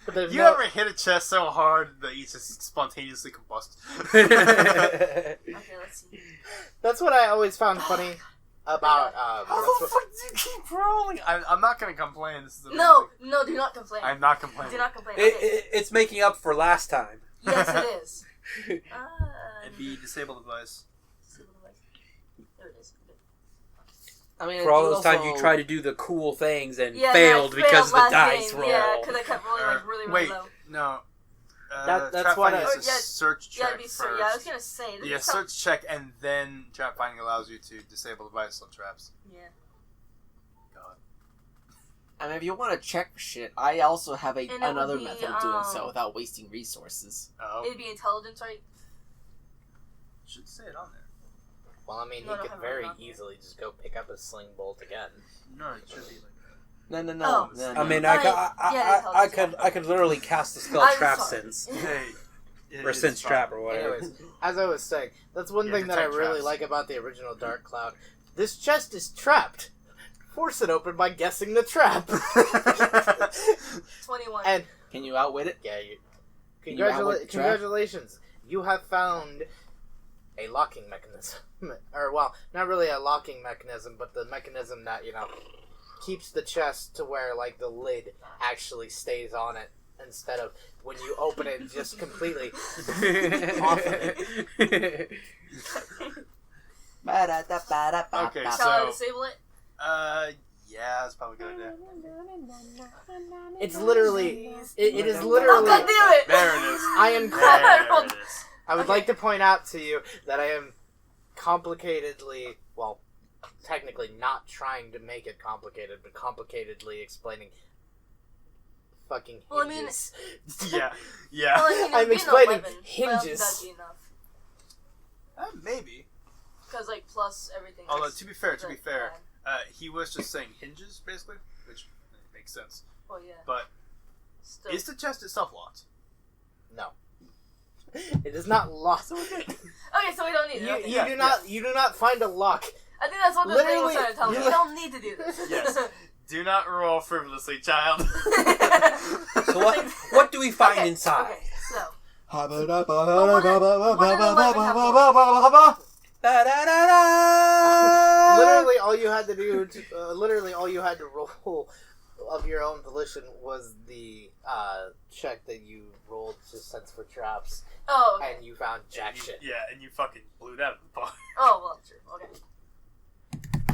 But there's You no... ever hit a chest so hard that you just spontaneously combust? Okay, let's see. That's what I always found funny about. How the fuck do you keep rolling? I'm not gonna complain. This is amazing. No, do not complain. I'm not complaining. Do not complain. Okay. It's making up for last time. Yes, it is. It'd be disable device. There it is. I mean, For all those also... times you tried to do the cool things and Yeah, failed I because the last dice game. roll. Yeah, because I kept rolling like really Wait, low. no. That's trap what finding I- is a Yeah, search check Yeah, first. yeah, I was gonna say. Yeah, search check and then trap finding allows you to disable device on traps. Yeah. God. I mean, if you want to check for shit, I also have it would another be, method of doing so without wasting resources. Oh, It'd be intelligence, right? should say it on there. Well, I mean, No, he no, could have it very on here. easily just go pick up his sling bolt again. No, it should be like No. Oh. no. I mean, Yeah, I could literally cast the spell I'm Trap sorry. Sense. that. Hey. Or Sense Trap or whatever. Anyways, as I was saying, that's one Yeah, thing that I detect really traps. like about the original Dark Cloud. This chest is trapped. Force it open by guessing the trap. 21. And Can you outwit it? yeah, you. Can you outwit the trap? Congratulations, you have found a locking mechanism, or well, not really a locking mechanism, but the mechanism that keeps the chest to where like the lid actually stays on it instead of when you open it just completely off of it. Okay, Shall I so disable it? yeah, that's probably a good idea. It's literally, it is Oh, literally. God damn it! There it is. I am. There it is. I would like to point out to you that I am complicatedly, well, technically not trying to make it complicated, but complicatedly explaining fucking hinges. Well, I mean- Yeah, Well, yeah. I mean, I'm being explaining 11, hinges. That'd be enough. Maybe. Because, like, plus everything. Although else to be fair, is, like, he fine. was just saying hinges basically, which makes sense. Well, yeah. But Still. is the chest itself locked? No. It is not locked. Okay, so we don't need it. Okay. You do not find a lock. I think that's what the thing was Literally- trying to tell me. You don't need to do this. Yes. Do not roll frivolously, child. So what do we find Okay, inside? Okay, so. Literally, all you had to do, literally all you had to roll of your own volition was the check that you rolled to sense for traps, Oh, okay. and you found jack shit. Yeah, and you fucking blew that apart. Oh, well, true. Okay.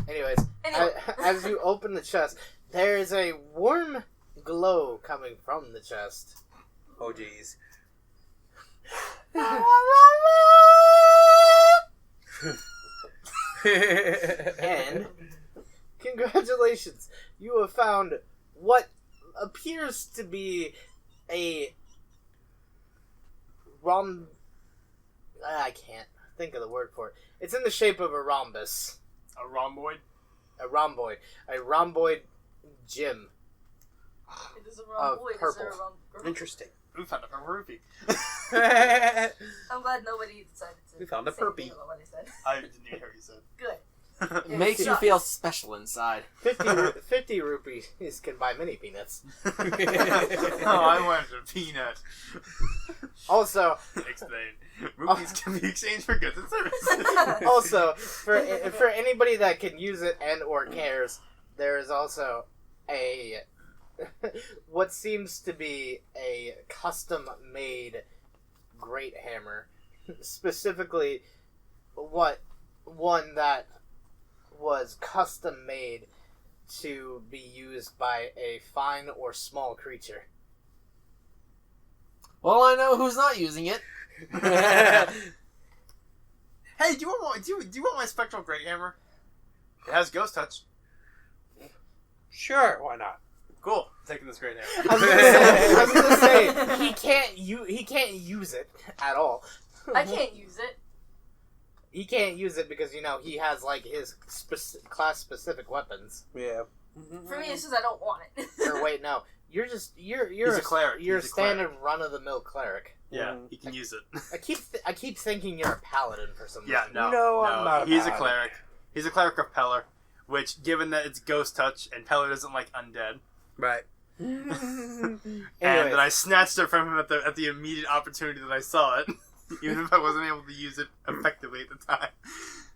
Anyways, Anyway. as you open the chest, there is a warm glow coming from the chest. Oh jeez. And congratulations, you have found what appears to be a I can't think of the word for it. It's in the shape of a rhombus. A rhomboid? A rhomboid gem. It is a wrong Of boy. Is purple. there a wrong girl? Interesting. We found a rupee. I'm glad nobody decided to. We found a say anything burpee. about what I said. I didn't hear what you said. Good. It makes you sucks. feel special inside. 50 rupees can buy mini peanuts. Oh, I wanted a peanut. Also, Explain. Rupees can be exchanged for goods and services. also for anybody that can use it and or cares, there is also a what seems to be a custom made great hammer, specifically one that was custom made to be used by a fine or small creature. Well, I know who's not using it. Hey, do you want my spectral great hammer? It has ghost touch. Sure, why not? Cool. I'm taking this great hammer. I was gonna say he can't use it at all. I can't use it. He can't use it because he has like his class specific weapons. Yeah. For me, it's just I don't want it. Or wait, no, you're He's a cleric. You're a He's a cleric. standard run of the mill cleric. Yeah, he can use it. I keep thinking you're a paladin for some Yeah, reason. no, I'm not a He's a paladin. cleric. He's a cleric of Pellar, which, given that it's ghost touch and Pellar doesn't like undead, Right. And Anyways. then I snatched it from him at the immediate opportunity that I saw it, even if I wasn't able to use it effectively at the time.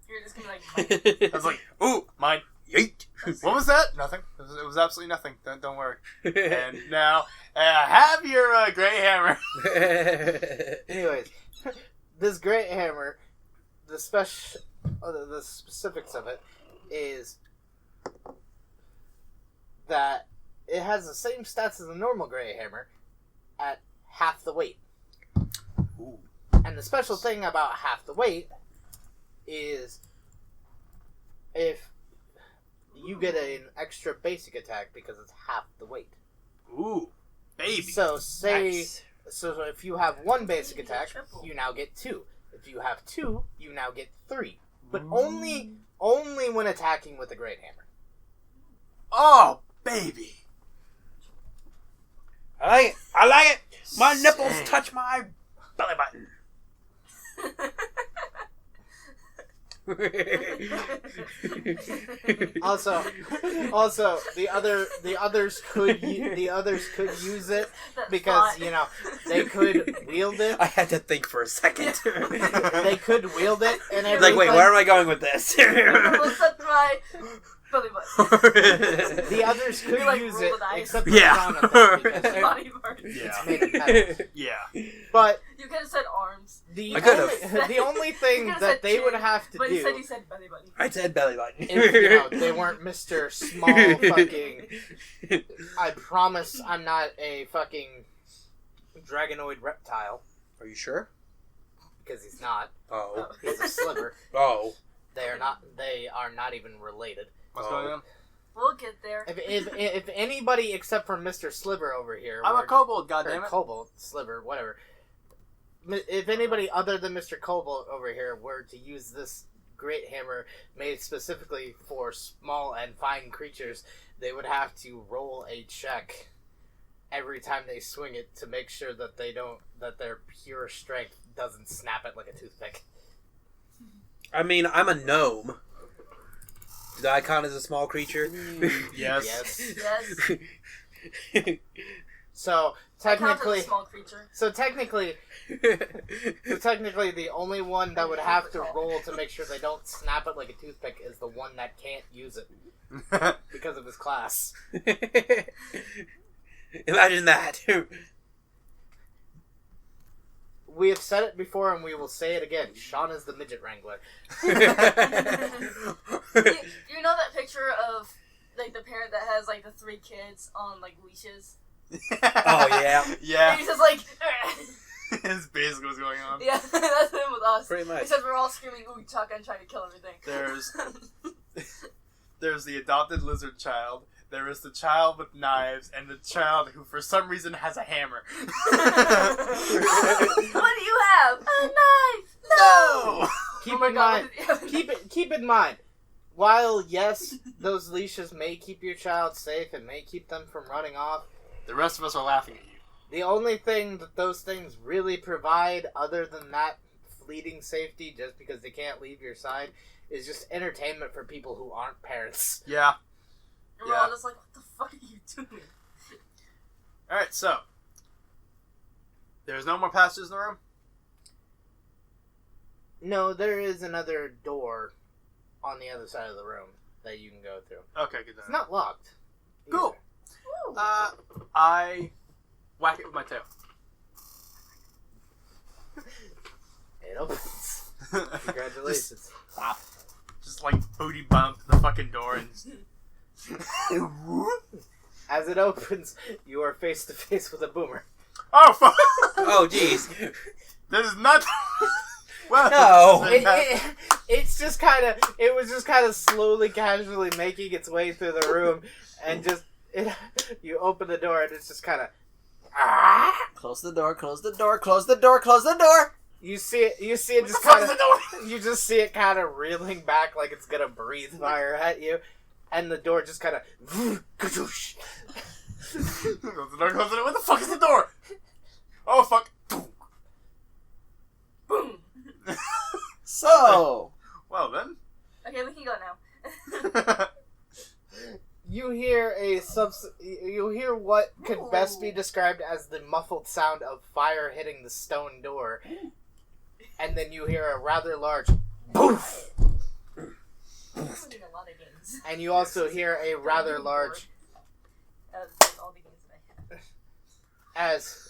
You're just gonna be like, I was like, "Ooh, mine!" Yeet. What was that? Nothing. It was absolutely nothing. Don't worry. And now, have your gray hammer. Anyways, this great hammer, the specifics of it is that it has the same stats as a normal gray hammer at half the weight. Ooh. And the special thing about half the weight is if you get an extra basic attack because it's half the weight. Ooh, baby. So Nice. so if you have one basic attack, you now get 2. If you have 2, you now get 3. But only when attacking with a great hammer. Oh, baby. I like it. My nipples touch my belly button. Also, the others could use it That's because fine. you know they could wield it. I had to think for a second. They could wield it and Like, everything. wait, where am I going with this? Nipples touch my belly button. The others could You, like, use roll it, the dice. except for Yeah. Jonathan, because Body parts. Yeah. it's made of metal. Yeah. But You could have said arms, the I could've. the only thing You could've that said they would chin, have to but do, instead you said belly button. I said belly button. if you know, they weren't Mr. Small fucking. I promise I'm not a fucking dragonoid reptile Are you sure? because he's not. Oh. He's a sliver. Oh. They are not. They are not even related. What's going on? We'll get there. If anybody except for Mr. Sliver over here, I'm a were- kobold, or goddammit. Kobold, Sliver, whatever. If anybody other than Mr. Kobold over here were to use this great hammer made specifically for small and fine creatures, they would have to roll a check every time they swing it to make sure that that their pure strength doesn't snap it like a toothpick. I mean, I'm a gnome. Do I count as a small creature? Yes. Yes. So I count as technically, a small creature. so technically, the only one that would have to roll to make sure they don't snap it like a toothpick is the one that can't use it because of his class. Imagine that. We have said it before and we will say it again. Sean is the midget wrangler. You know that picture of like the parent that has like the 3 kids on like leashes? Oh, yeah. And Yeah. he's just like, That's basically what's going on. yeah, that's him with us. Pretty much. Except we're all screaming, ooh, shotgun, trying to kill everything. There's the adopted lizard child. There is the child with knives, and the child who, for some reason, has a hammer. What do you have? A knife! No! Keep Oh my in God, mind. Keep in mind. While yes, those leashes may keep your child safe and may keep them from running off, The rest of us are laughing at you. the only thing that those things really provide, other than that fleeting safety, just because they can't leave your side, is just entertainment for people who aren't parents. Yeah. And we're all just like, what the fuck are you doing? Alright, so. There's no more passages in the room? No, there is another door on the other side of the room that you can go through. Okay, good. It's not locked. Cool. Woo. I whack it with my tail. It opens. Congratulations. Just like booty bump the fucking door and As it opens, you are face to face with a boomer. oh fuck! Oh, jeez. This is not. Well, No. It's just kind of. It was just kind of slowly, casually making its way through the room, and just you open the door, and it's just kind of. Close the door, close the door, close the door, close the door! You see it. You see it just What kind the of. fuck is the door? You just see it kind of reeling back like it's gonna breathe fire at you, and the door just kind of. Close the door, close the door. What the fuck is the door? Oh fuck! Boom. So, Well then. Okay, we can go now. You hear you hear what could best be described as the muffled sound of fire hitting the stone door, and then you hear a rather large poof, and you also hear a rather large as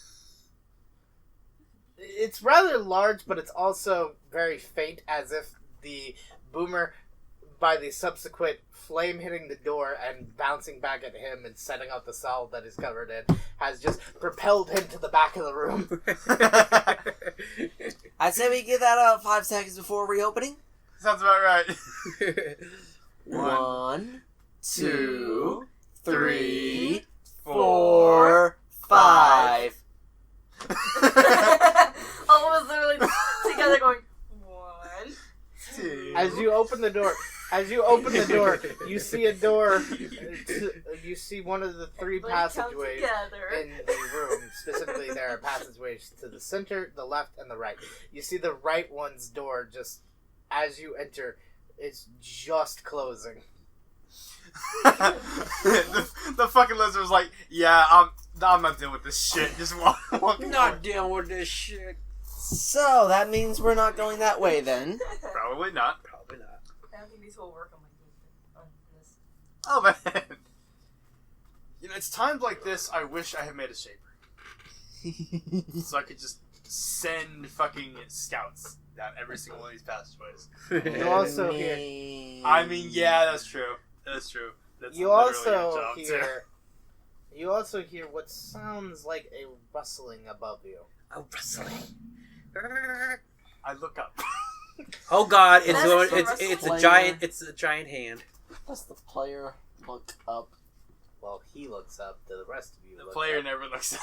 it's rather large, but it's also very faint, as if the boomer, by the subsequent flame hitting the door and bouncing back at him and setting out the cell that he's covered in, has just propelled him to the back of the room. I'd say we give that out 5 seconds before reopening. Sounds about right. 1, 2, 3, 4, 5. All of us literally together going 1, 2. As you open the door, you see a door. You see one of the 3 passageways in the room. Specifically, there are passageways to the center, the left, and the right. You see the right one's door just as you enter. It's just closing. the fucking lizard's like, yeah, I'm not dealing with this shit. Just walking. Not dealing with this shit. So, that means we're not going that way then. Probably not. Probably not. I don't think these will work on my game. On this. Oh man. You know, it's times like this I wish I had made a shaper, so I could just send fucking scouts down every single one of these passageways. You also hear. I mean, yeah, that's true. That's true. That's You literally also your job, hear. You also hear what sounds like a rustling above you. Oh, rustling. I look up. Oh God! That's It's a player. giant. It's a giant hand. Does the player look up? Well, he looks up. The rest of you. The look player up. never looks up.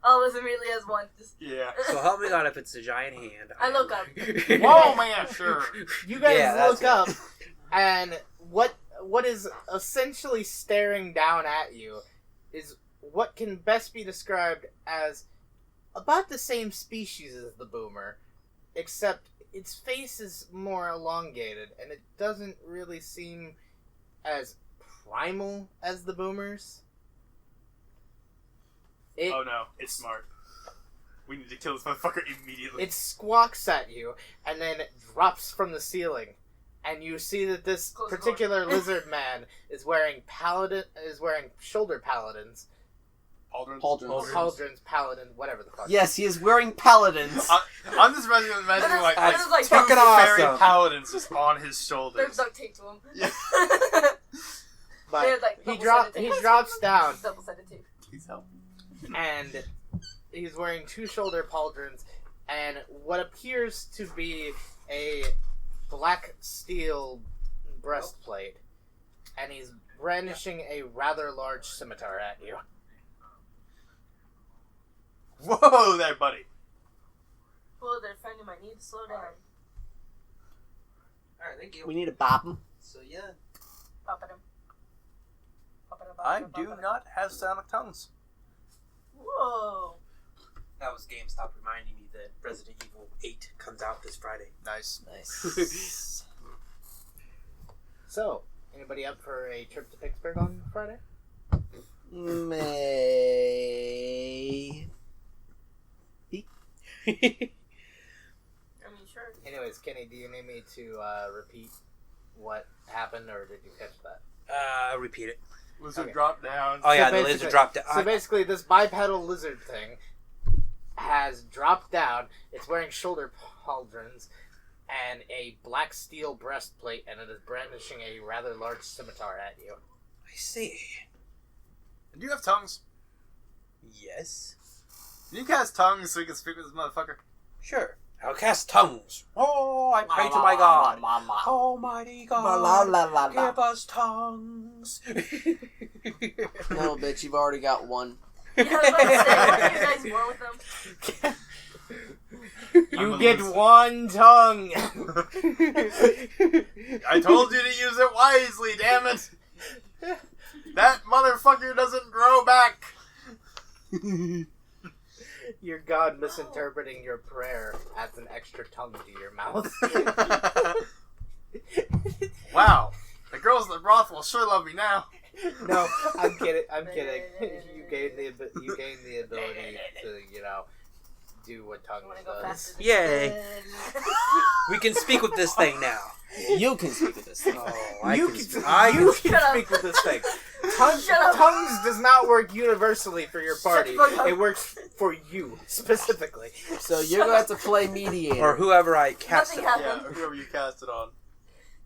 All of us immediately has one. Just, Yeah. So help me God if it's a giant hand. I look up. Whoa, man, sure. You guys Yeah, that's look up, and what is essentially staring down at you is what can best be described as about the same species as the boomer, except its face is more elongated, and it doesn't really seem as primal as the boomers. Oh no, it's smart. We need to kill this motherfucker immediately. It squawks at you and then drops from the ceiling, and you see that this Close the particular door. lizard man is wearing shoulder paladins, pauldrons, paladin, whatever the fuck. Yes, he is wearing paladins. I'm just imagining like That is like two fucking fairy awesome. paladins just on his there's shoulders. duct tape to him. Yeah. But There's, like, he double-sided tape. drops down, Double-sided tape. Please help. and he's wearing 2 shoulder pauldrons and what appears to be a black steel breastplate, and he's brandishing a rather large scimitar at you. Whoa there, buddy. Well, they're finding my need to slow down. Alright, thank you. We need to bop him. So yeah. Pop at him. Pop at him, pop I at him, pop do at him. not have sonic tongues. Whoa. That was GameStop reminding me that Resident Evil 8 comes out this Friday. Nice. Nice. So, anybody up for a trip to Pittsburgh on Friday? May. I mean, sure. Anyways, Kenny, do you need me to repeat what happened, or did you catch that? Repeat it. Lizard Okay. drop down. Oh yeah, the basically- lizard dropped it. So basically, this bipedal lizard thing has dropped down. It's wearing shoulder pauldrons and a black steel breastplate, and it is brandishing a rather large scimitar at you. I see. Do you have tongues? Yes. Can you cast tongues so we can speak with this motherfucker? Sure. I'll cast tongues. Oh, I pray to my God. Almighty God, give us tongues. No, bitch, you've already got one. Yeah, I was about to say, why don't you guys war with them? You I'm get a loser. one tongue! I told you to use it wisely, damn it! That motherfucker doesn't grow back! Your god misinterpreting your prayer adds an extra tongue to your mouth. Wow. The girl girls in the brothel will sure love me now. No, I'm kidding. I'm kidding. You gain the ability to, do what tongue Wanna go does. faster? Yay. We can speak with this thing now. You can speak with this thing. Oh, You can can Shut up. speak with this thing. Tongues Shut up. does not work universally for your party. Shut the fuck up. It works for you specifically. So you're going to have to play mediator. Or whoever I cast Nothing it on. Yeah, happened. whoever you cast it on.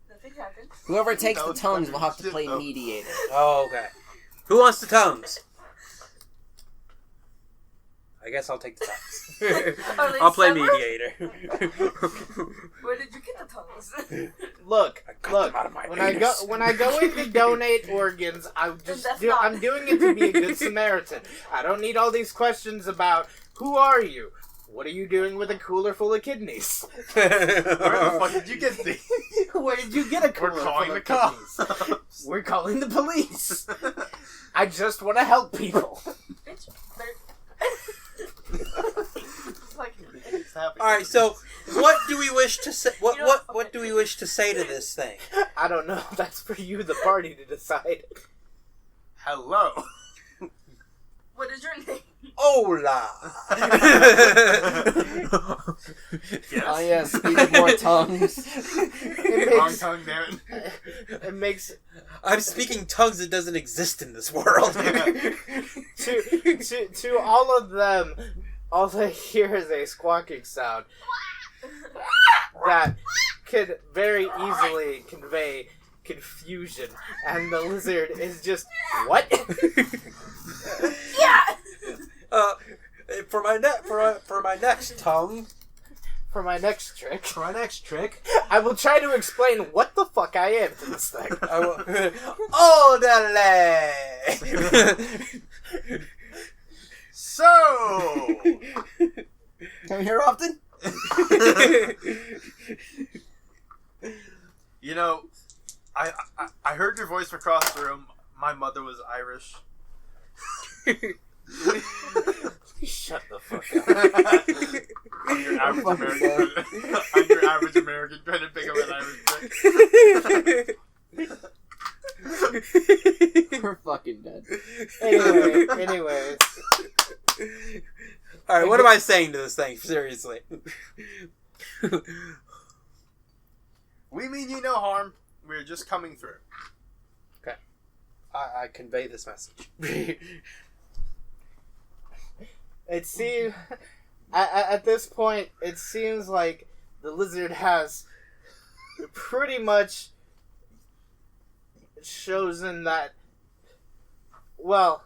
Nothing happened. Whoever takes That the was tongues funny will have to shit, play though. mediator. Oh, okay. Who wants the tongues? I guess I'll take the tongues. Are they I'll play separate? mediator. Where did you get the tongues? Look, I cut them out of my when I penis. go in to donate organs, I'm doing it to be a good Samaritan. I don't need all these questions about who are you? What are you doing with a cooler full of kidneys? Where the fuck did you get these? Where did you get a cooler We're calling full the of kidneys? cops. We're calling the police. I just want to help people. Bitch, it's like, All right, so what do we wish to say? You know- What do we wish to say to this thing? I don't know. That's for you, the party, to decide. Hello. what is your name? Hola. Yes. Oh yeah, speaking more tongues. It Wrong makes, tongue, damn it. it makes I'm speaking tongues that doesn't exist in this world. to all of them, all they hear is a squawking sound that could very easily convey confusion, and the lizard is just what? Yeah! For my next tongue. For my next trick, For my next trick, I will try to explain what the fuck I am to this thing. I will. Odale. So. Come here often? You know, I heard your voice from across the room. My mother was Irish. Shut the fuck up. I'm your average Fucking American. I'm your average American trying to pick up an Irish chick. We're fucking dead. Anyways. All right, what am I saying to this thing? Seriously. We mean you no harm. We're just coming through. I convey this message. It seems at this point, it seems like the lizard has pretty much chosen that. Well,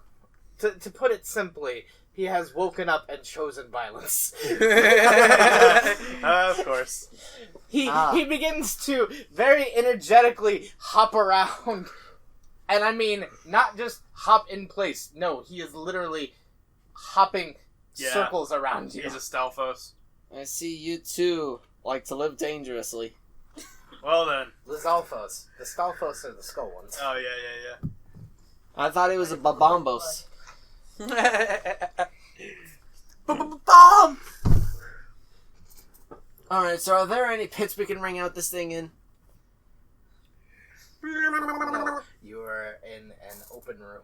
to put it simply, he has woken up and chosen violence. Of course. He begins to very energetically hop around, and I mean not just hop in place. No, he is literally hopping circles around you. He's a Stalfos. I see you too like to live dangerously. Well then. Lizalfos. The Stalfos are the skull ones. Oh yeah. I thought it was a Babombos. Bomb! Alright, so are there any pits we can ring out this thing in? You are in an open room.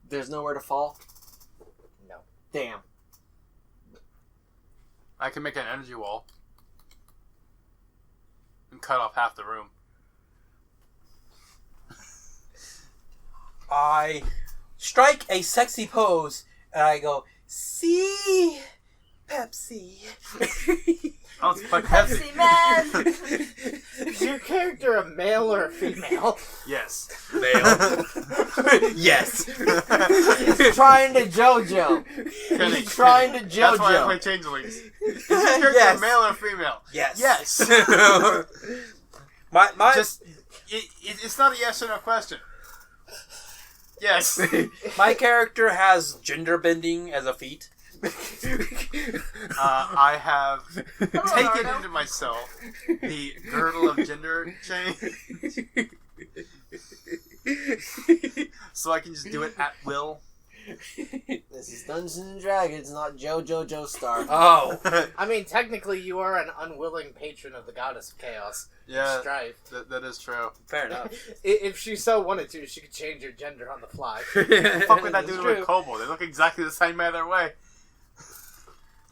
There's nowhere to fall? No. Damn. I can make an energy wall. And cut off half the room. I strike a sexy pose and I go, see, Pepsi. Oh, it's like Pepsi. Pepsi Man! Is your character a male or a female? Yes. Male. Yes. He's trying to JoJo. Kenny, He's trying to That's why I play JoJo. Changelings. Is your character Yes. male or female? Yes. Yes. my Just, it's not a yes or no question. Yes. my character has gender bending as a feat. I have taken Arno. into myself the girdle of gender change, so I can just do it at will. This is Dungeons and Dragons, not JoJo Joestar. Oh. I mean, technically, you are an unwilling patron of the goddess of chaos. Yeah, Strife. that is true. Fair enough. If she so wanted to, she could change her gender on the fly. Fuck with that That's dude true. with Kobold. They look exactly the same either way.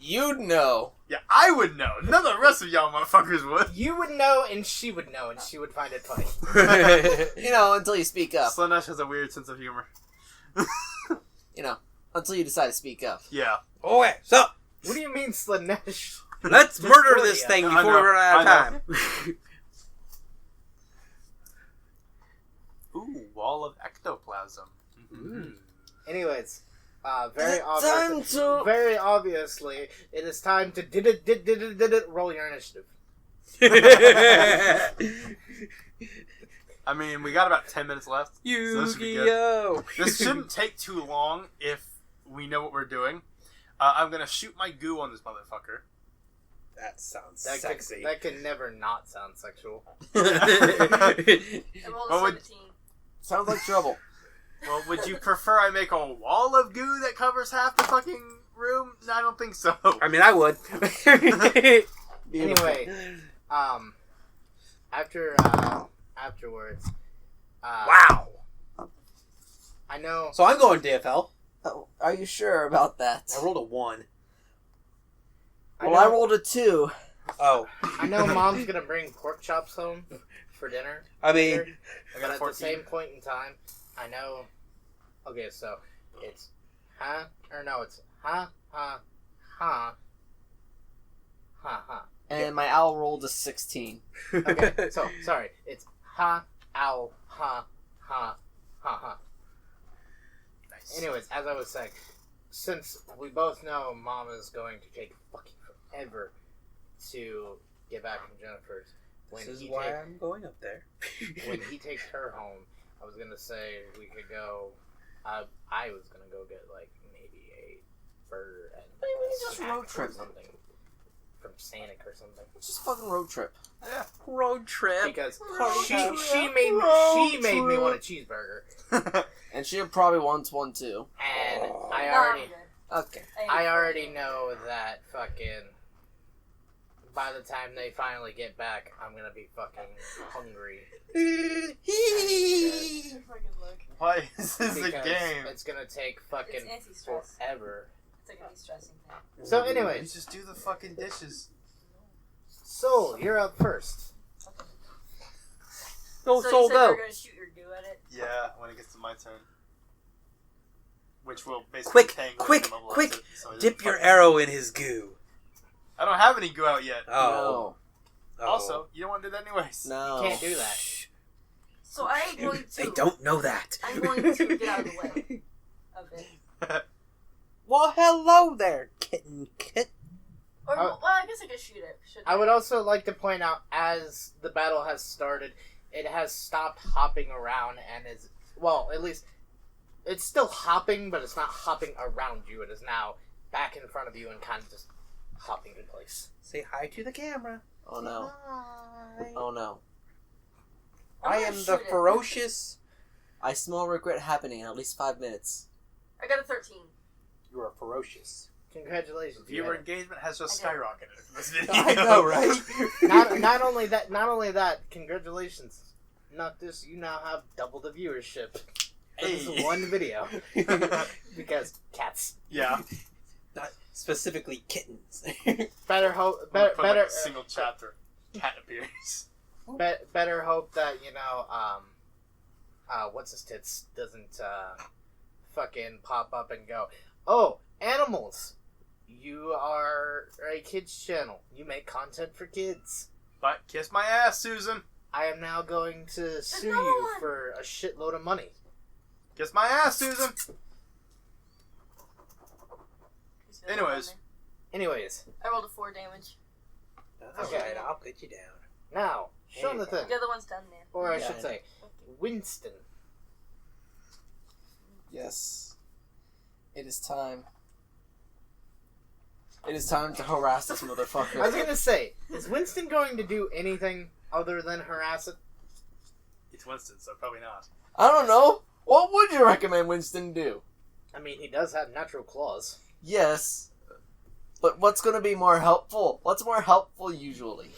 You'd know. Yeah, I would know. None of the rest of y'all motherfuckers would. You would know, and she would know, and she would find it funny. You know, until you speak up. Slanesh has a weird sense of humor. You know, until you decide to speak up. Yeah. Okay, so What do you mean, Slanesh? let's murder this thing I before know, we run out of I time. Ooh, wall of ectoplasm. Mm-hmm. Anyways, Time very obviously, it is time to did it roll your initiative. I mean, we got about 10 minutes left. So this should be good. Yu-Gi-Oh! This shouldn't take too long if we know what we're doing. I'm gonna shoot my goo on this motherfucker. That sounds That sexy. that can never not sound sexual. I rolled a What would- 17. Sounds like trouble. Well, would you prefer I make a wall of goo that covers half the fucking room? No, I don't think so. I mean, I would. Anyway, afterwards, Wow. I know. So I'm going DFL. Oh, are you sure about that? I rolled a 1. Well, I rolled a 2. Oh. I know Mom's gonna bring pork chops home for dinner. I mean, later, I but got at 14. the same point in time, I know. Okay, so it's it's ha ha ha ha. And my owl rolled a 16. Okay, so sorry, it's ha ow ha ha ha ha. Nice. Anyways, as I was saying, since we both know Mom is going to take fucking forever to get back from Jennifer's, when this is he why take- I'm going up there. when he takes her home, I was gonna say we could go. I was gonna go get like maybe a burger and Maybe we just snack road trip. or something from Sanic or something. Just fucking road trip. Yeah. Road trip. Because Road she trip, made road me trip. want a cheeseburger, And she probably wants one too. and Oh. I No, already. I'm good. Okay. I already know that fucking by the time they finally get back, I'm gonna be fucking hungry. Good fucking look. Why is this a Because game? it's gonna take It's fucking anti-stress. forever. It's like a de-stressing thing. So You anyways, just do the fucking dishes. Soul, you're up first. Go, So Soul, you said go. you were gonna shoot your goo at it? Yeah, when it gets to my turn. Which will basically Quick, tangle quick, and immobilize quick. it, so it doesn't Dip your fucking- arrow in his goo. I don't have any goo out yet. Oh. Oh. Also, you don't want to do that anyways. No. Can't do that. So I am going to. They don't know that. I'm going to get out of the way of it. Well, hello there, kitten. Or, Oh. well, I guess I could shoot it. Shouldn't I would also like to point out, as the battle has started, it has stopped hopping around and is, well, at least, it's still hopping, but it's not hopping around you. It is now back in front of you and kind of just hopping in place. Say hi to the camera. Oh no. Hi. Oh no. I'm I gonna am shoot the it. ferocious. I smell regret happening in at least 5 minutes. I got a 13. You are ferocious. Congratulations. you Viewer had it. engagement has just I know. skyrocketed from this video. I know, right? Not only that, congratulations. Noctus, you now have double the viewership. For Hey. this one video. Because cats. Yeah. Not specifically kittens. Better hope, Put like better, a single chapter. Cat appears. better hope that, what's his tits doesn't, fucking pop up and go, oh, animals! You are a kids channel. You make content for kids. But kiss my ass, Susan. I am now going to sue another you one. for a shitload of money. Kiss my ass, Susan. He's gonna Anyways. go down Anyways, there. I rolled a 4 damage. That's Okay. right, I'll put you down. now, show the thing. The other one's done, man. Or I Yeah. should say, Winston. Yes. It is time. It is time to harass this I was motherfucker. gonna say, is Winston going to do anything other than harass it? It's Winston, so probably not. I don't know. What would you recommend Winston do? I mean, he does have natural claws. Yes. But what's going to be more helpful? What's more helpful usually?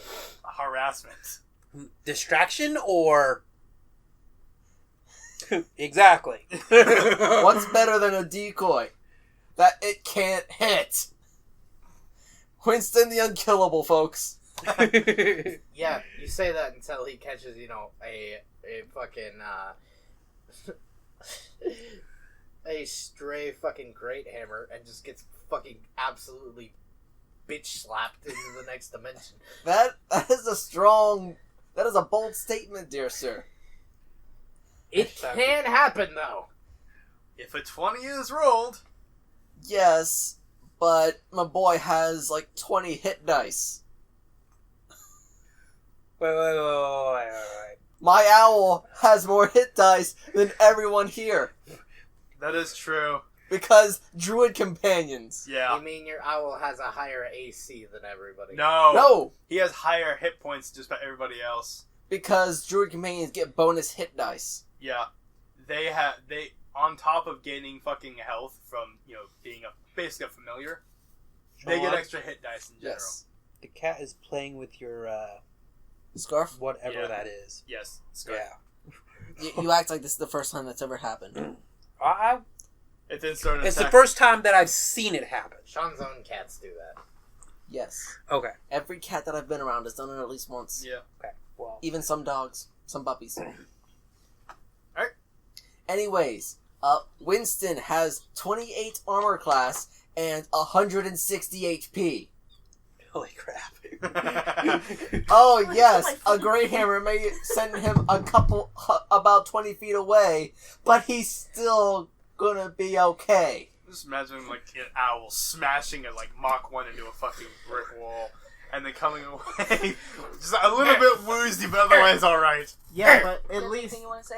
Harassment. Distraction or... Exactly. What's better than a decoy? That it can't hit. Winston the Unkillable, folks. Yeah, you say that until he catches, a fucking, a stray fucking great hammer and just gets fucking absolutely bitch slapped into the next dimension. That is a bold statement, dear sir. It can happen, though. If a 20 is rolled... Yes, but my boy has like 20 hit dice. Wait. My owl has more hit dice than everyone here. That is true. Because druid companions. Yeah. You mean your owl has a higher AC than everybody? No! He has higher hit points than just about everybody else. Because druid companions get bonus hit dice. Yeah. They on top of gaining fucking health from, being basically a familiar, they get extra hit dice in general. Yes. The cat is playing with your, Scarf? whatever Yeah. that is. Yes. Scarf. Yeah. You act like this is the first time that's ever happened. It then started It's the attacking. first time that I've seen it happen. Sean's own cats do that. Yes. Okay. Every cat that I've been around has done it at least once. Yeah. Okay. Well. Even some dogs. Some puppies. Alright. Anyways, Winston has 28 armor class and 160 HP. Holy crap. Oh Oh, yes, it's my a great hammer may send him about 20 feet away, but he's still gonna be okay. Just imagine like an owl smashing it like Mach 1 into a fucking brick wall and then coming away just a little bit woozy, but otherwise alright. Yeah, but Is at there least... anything you want to say?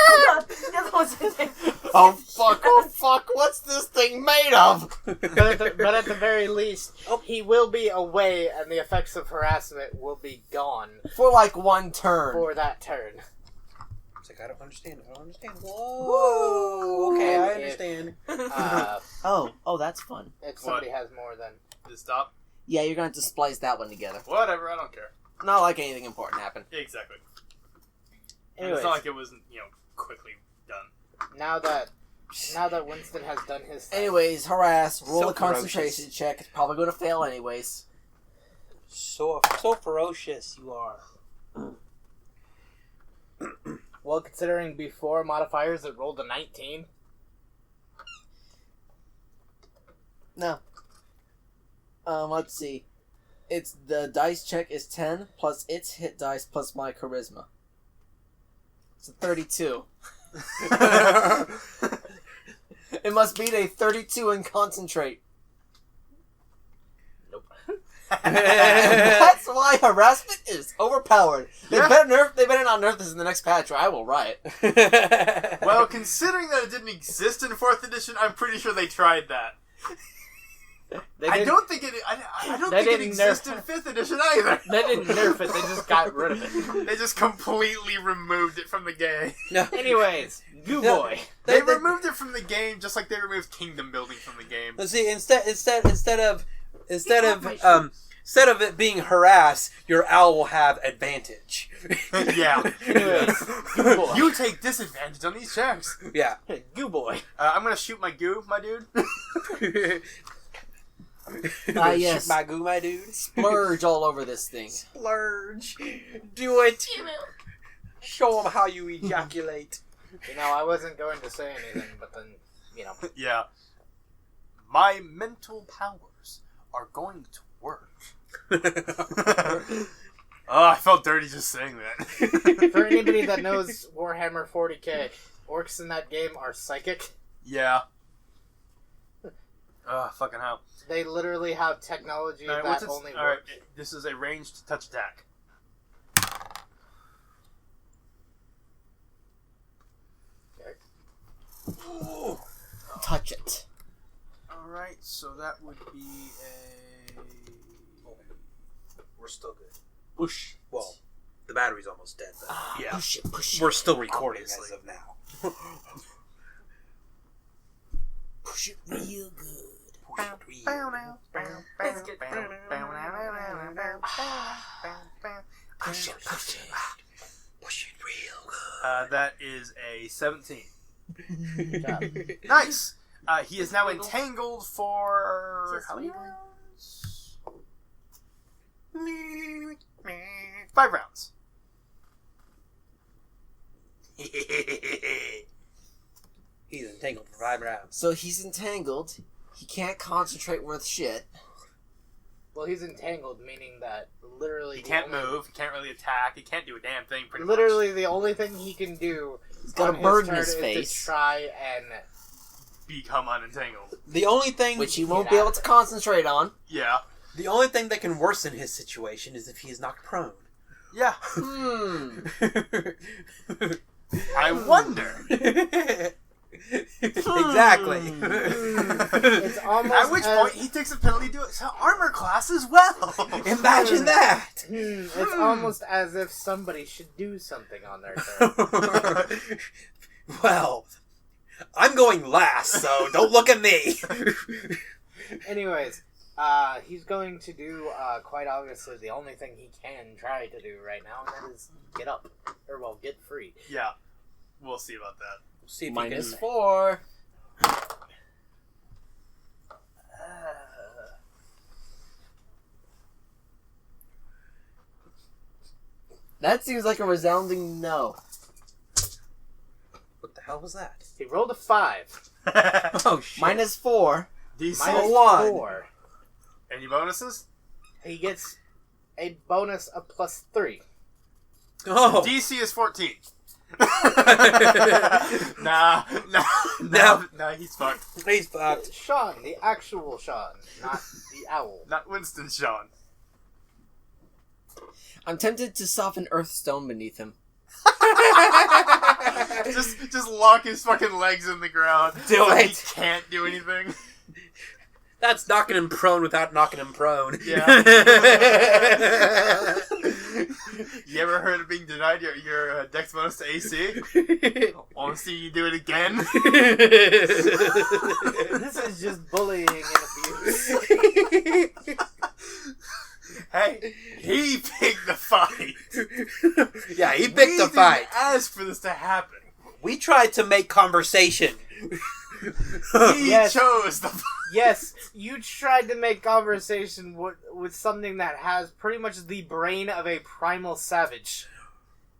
Oh god! The other one's in there. Oh fuck, what's this thing made of? But at the very least, he will be away and the effects of harassment will be gone For like one turn. for that turn. It's like, I don't understand. Whoa. Okay, I understand. Oh, that's fun. If somebody has more than... Just stop. Yeah, you're gonna have to splice that one together. Whatever, I don't care. Not like anything important happened. Exactly. And Anyways, it's not like it wasn't, quickly done. now that Winston has done his thing, Anyways, harass, roll So a concentration check. It's probably gonna fail anyways. So ferocious you are. well, considering before modifiers it rolled a 19, No. Let's see. It's the dice check is 10 plus its hit dice plus my charisma. It's a 32. It must beat a 32 in concentrate. nope. And that's why harassment is overpowered. They Yeah. better not nerf this in the next patch or I will riot. Well, considering that it didn't exist in 4th edition, I'm pretty sure they tried that. They I didn't- don't think it They didn't exists in nerf- 5th edition either. They didn't nerf it, they just got rid of it. They just completely removed it from the game. No. Anyways, Goo No. Boy. They removed it from the game just like they removed kingdom building from the game. Let's see. Instead of it being harass, your owl will have advantage. Yeah. Anyways, Goo Boy. You take disadvantage on these checks. Yeah. Goo Boy. I'm gonna shoot my goo, my dude. Yes. Shoot my goo, my dude. Splurge all over this thing. Splurge. Do it. Email. Show them how you ejaculate. I wasn't going to say anything, but then, Yeah. My mental powers are going to work. Oh, I felt dirty just saying that. For anybody that knows Warhammer 40k, orcs in that game are psychic. Yeah. Fucking hell. They literally have technology Alright, that only Alright, works. this is a ranged touch attack. Touch it. Alright, so that would be a... We're still good. Whoosh. Well, the battery's almost dead, but Yeah. Push it. we're still recording Obviously. as of now. Push it real good. Push it real good. Let's get Push it. Push it real good. That is a 17. Good job. Nice. He is now entangled for Just how many wiggle. rounds? 5 rounds. He's entangled for 5 rounds. So he's entangled. He can't concentrate worth shit. Well, he's entangled, meaning that literally He can't move. He can't really attack. He can't do a damn thing. Pretty Literally, the only thing he can do He's got on a bird in turn his is face, to try and much. Become unentangled. The only thing which he won't be able to concentrate on. Yeah. the only thing that can worsen his situation is if he is knocked prone. Yeah. I wonder. Exactly. it's almost At which point he takes a penalty to armor class as well. Imagine that. it's almost as if somebody should do something on their turn. Well, I'm going last, so don't look at me. Anyways, he's going to do quite obviously the only thing he can try to do right now, and that is get up, or well, get free. Yeah. We'll see about that. See if Minus you can... 4. That seems like a resounding no. What the hell was that? He rolled a 5. Oh shit! Minus 4. DC. Minus one. 4. Any bonuses? He gets a bonus of plus 3. Oh, DC is 14. Nah, he's fucked. he's fucked. Sean, the actual Sean, not the owl. Not Winston Sean. I'm tempted to soften Earthstone beneath him. just lock his fucking legs in the ground. Do so it. He can't do anything. That's knocking him prone without knocking him prone. Yeah. You ever heard of being denied your dex bonus to AC? Want to see you do it again? This is just bullying and abuse. Hey, he picked the fight. Yeah, he picked the fight. Didn't ask for this to happen. We tried to make conversation. He Yes. chose the fight. Yes, you tried to make conversation with something that has pretty much the brain of a primal savage.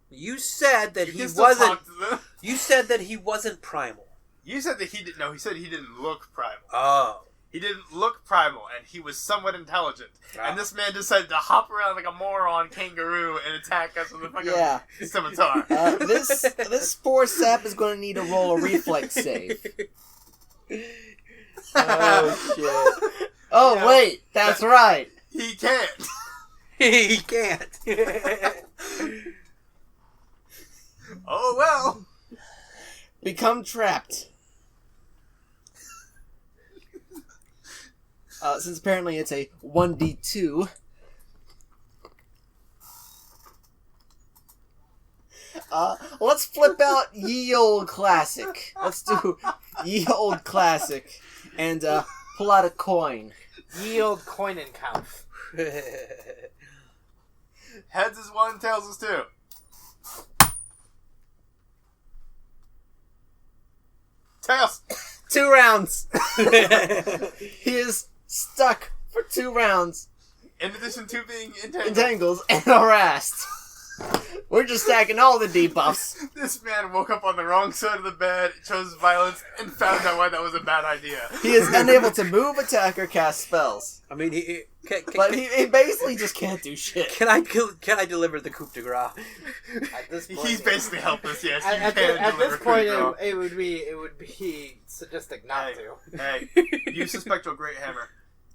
You said that You he can still wasn't. talk to them. You said that he wasn't primal. You said that he didn't. No, he said he didn't look primal. Oh. He didn't look primal, and he was somewhat intelligent. Wow. And this man decided to hop around like a moron kangaroo and attack us with a fucking Yeah. scimitar. This spore sap is going to need to roll a reflex save. Oh, shit. Oh, Yeah. wait. That's right. He can't. He can't. Oh well. Become trapped. Since apparently it's a 1d2. Let's flip out Ye Old Classic. Let's do Ye Old Classic. And pull out a coin. Ye old Coinenkampf. Heads is 1, tails is 2. Tails. 2 rounds. He is stuck for 2 rounds. In addition to being entangled, Entangled and harassed. We're just stacking all the debuffs. this man woke up on the wrong side of the bed, chose violence, and found out why that was a bad idea. He is unable to move, attack, or cast spells. I mean, But he basically just can't do shit. can I deliver the coup de grace? At this point, He's basically helpless. Yes, you at can this deliver point, coup de grace. it would be sadistic not Hey. to. Hey, use the spectral great hammer.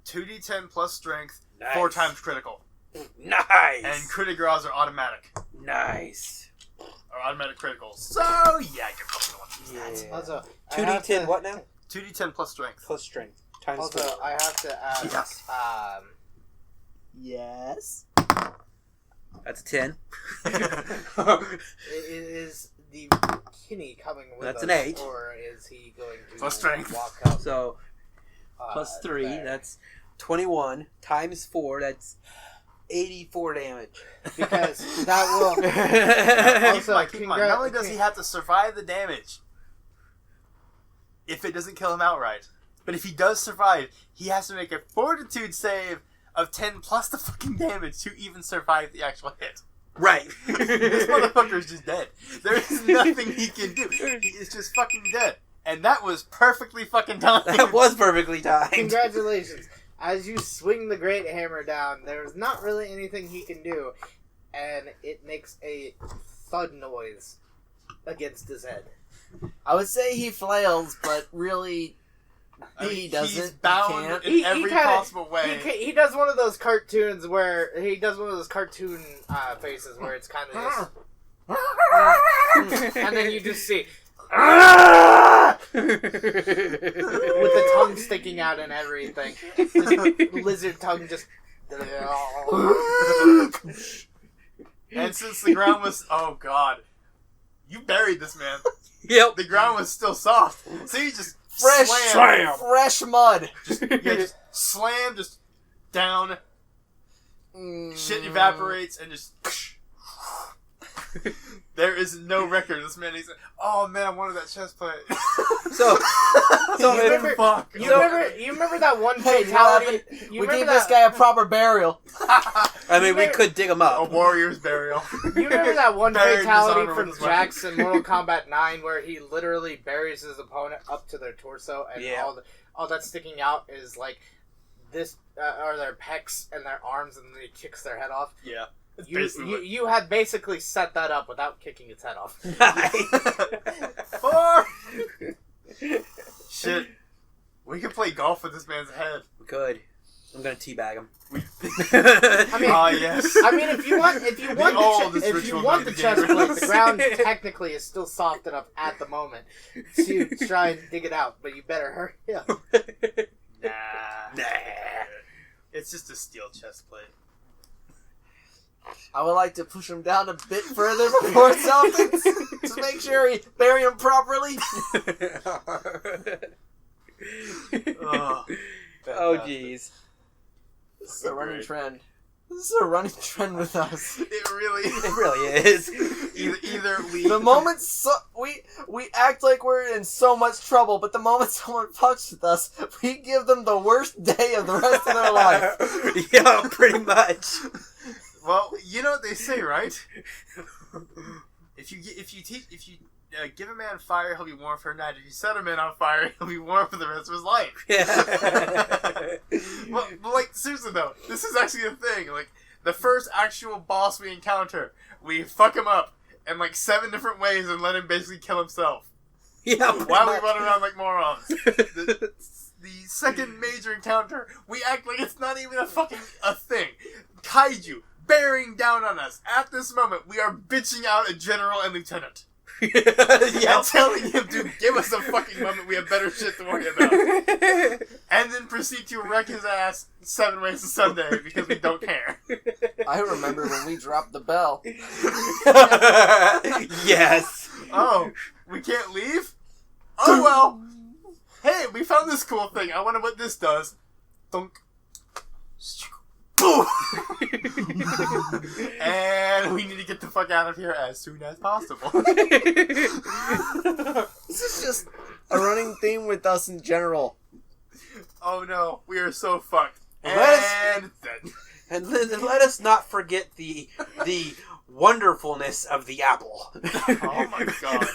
2d10 plus strength, Nice. 4 times critical, Nice. and coup de grace are automatic. Nice. Or automatic criticals. So yeah, you're fucking one. Yeah. Also, I 2d10 have to- what now? 2d10 plus strength. Plus strength. Times Also, 4. I have to ask. Yes. Yes. That's a 10. Is the Kinney coming with That's us, an 8. or is he going to Plus strength. walk up? So plus 3, there? that's 21 times 4. That's 84 damage. Because that will. Keep in mind, not only does he have to survive the damage, if it doesn't kill him outright, but if he does survive, he has to make a fortitude save of 10 plus the fucking damage to even survive the actual hit. Right. This motherfucker is just dead. There is nothing he can do. He is just fucking dead. And that was perfectly fucking timed. That was perfectly timed. Congratulations. As you swing the great hammer down, there's not really anything he can do, and it makes a thud noise against his head. I would say he flails, but really, he doesn't. He's bound He can't. in every possible way. He does one of those cartoons where he does one of those cartoon faces where it's kind of just, and then you just see. With the tongue sticking out and everything. Just lizard tongue just... And since the ground was... Oh, God. You buried this man. Yep. The ground was still soft. So you just Fresh mud. just slam, just down. Shit evaporates and just... There is no record of this man. He's like, oh man, I wanted that chest plate. So you remember that one fatality? We gave this guy a proper burial. I mean, we could dig him A up. warrior's burial. You remember that one Buried fatality his armor from with his weapon. Jax in Mortal Kombat 9 where he literally buries his opponent up to their torso and all that's sticking out is like this, or their pecs and their arms, and then he kicks their head off? Yeah. You had basically set that up without kicking its head off. Shit. We could play golf with this man's head. We could. I'm gonna teabag him. I mean, yes. I mean, if you want the chest plate, the ground technically is still soft enough at the moment to try and dig it out, but you better hurry up. Nah. It's just a steel chest plate. I would like to push him down a bit further before something to make sure we bury him properly. Oh, jeez. This is a running trend. This is a running trend with us. It really is. Either we... The moment we act like we're in so much trouble, but the moment someone fucks with us, we give them the worst day of the rest of their life. Yeah, pretty much. Well, you know what they say, right? If you give a man fire, he'll be warm for a night. If you set a man on fire, he'll be warm for the rest of his life. Yeah. but like, seriously though, this is actually a thing. Like, the first actual boss we encounter, we fuck him up in like 7 different ways and let him basically kill himself. Yeah. While we run around like morons. The second major encounter, we act like it's not even a thing. Kaiju bearing down on us. At this moment, we are bitching out a general and lieutenant. Yeah. And telling him to give us a fucking moment, we have better shit to worry about. And then proceed to wreck his ass 7 ways to Sunday because we don't care. I remember when we dropped the bell. Yes. Oh, we can't leave? Oh well. Hey, we found this cool thing. I wonder what this does. Thunk. And we need to get the fuck out of here as soon as possible. This is just a running theme with us in general. Oh no, we are so fucked. Let And let us not forget the wonderfulness of the apple. oh my god.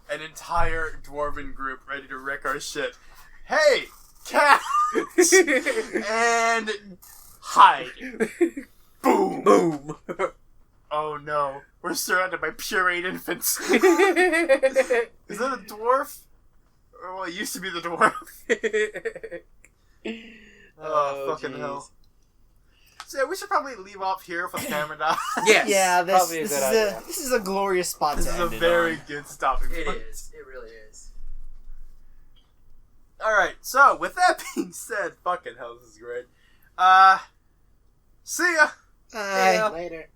An entire dwarven group ready to wreck our shit. Hey, cat! And hide. Boom. Boom. Oh no, we're surrounded by pureed infants. Is that a dwarf? Or well, it used to be the dwarf. Oh, fucking jeez. hell. So yeah, we should probably leave off here with the camera down. Yes. Yeah, probably a good idea. this is a glorious spot This to is a end it very on. good stopping It point. is. It really is. Alright, so with that being said, fucking hell, this is great. See ya! Bye. Later.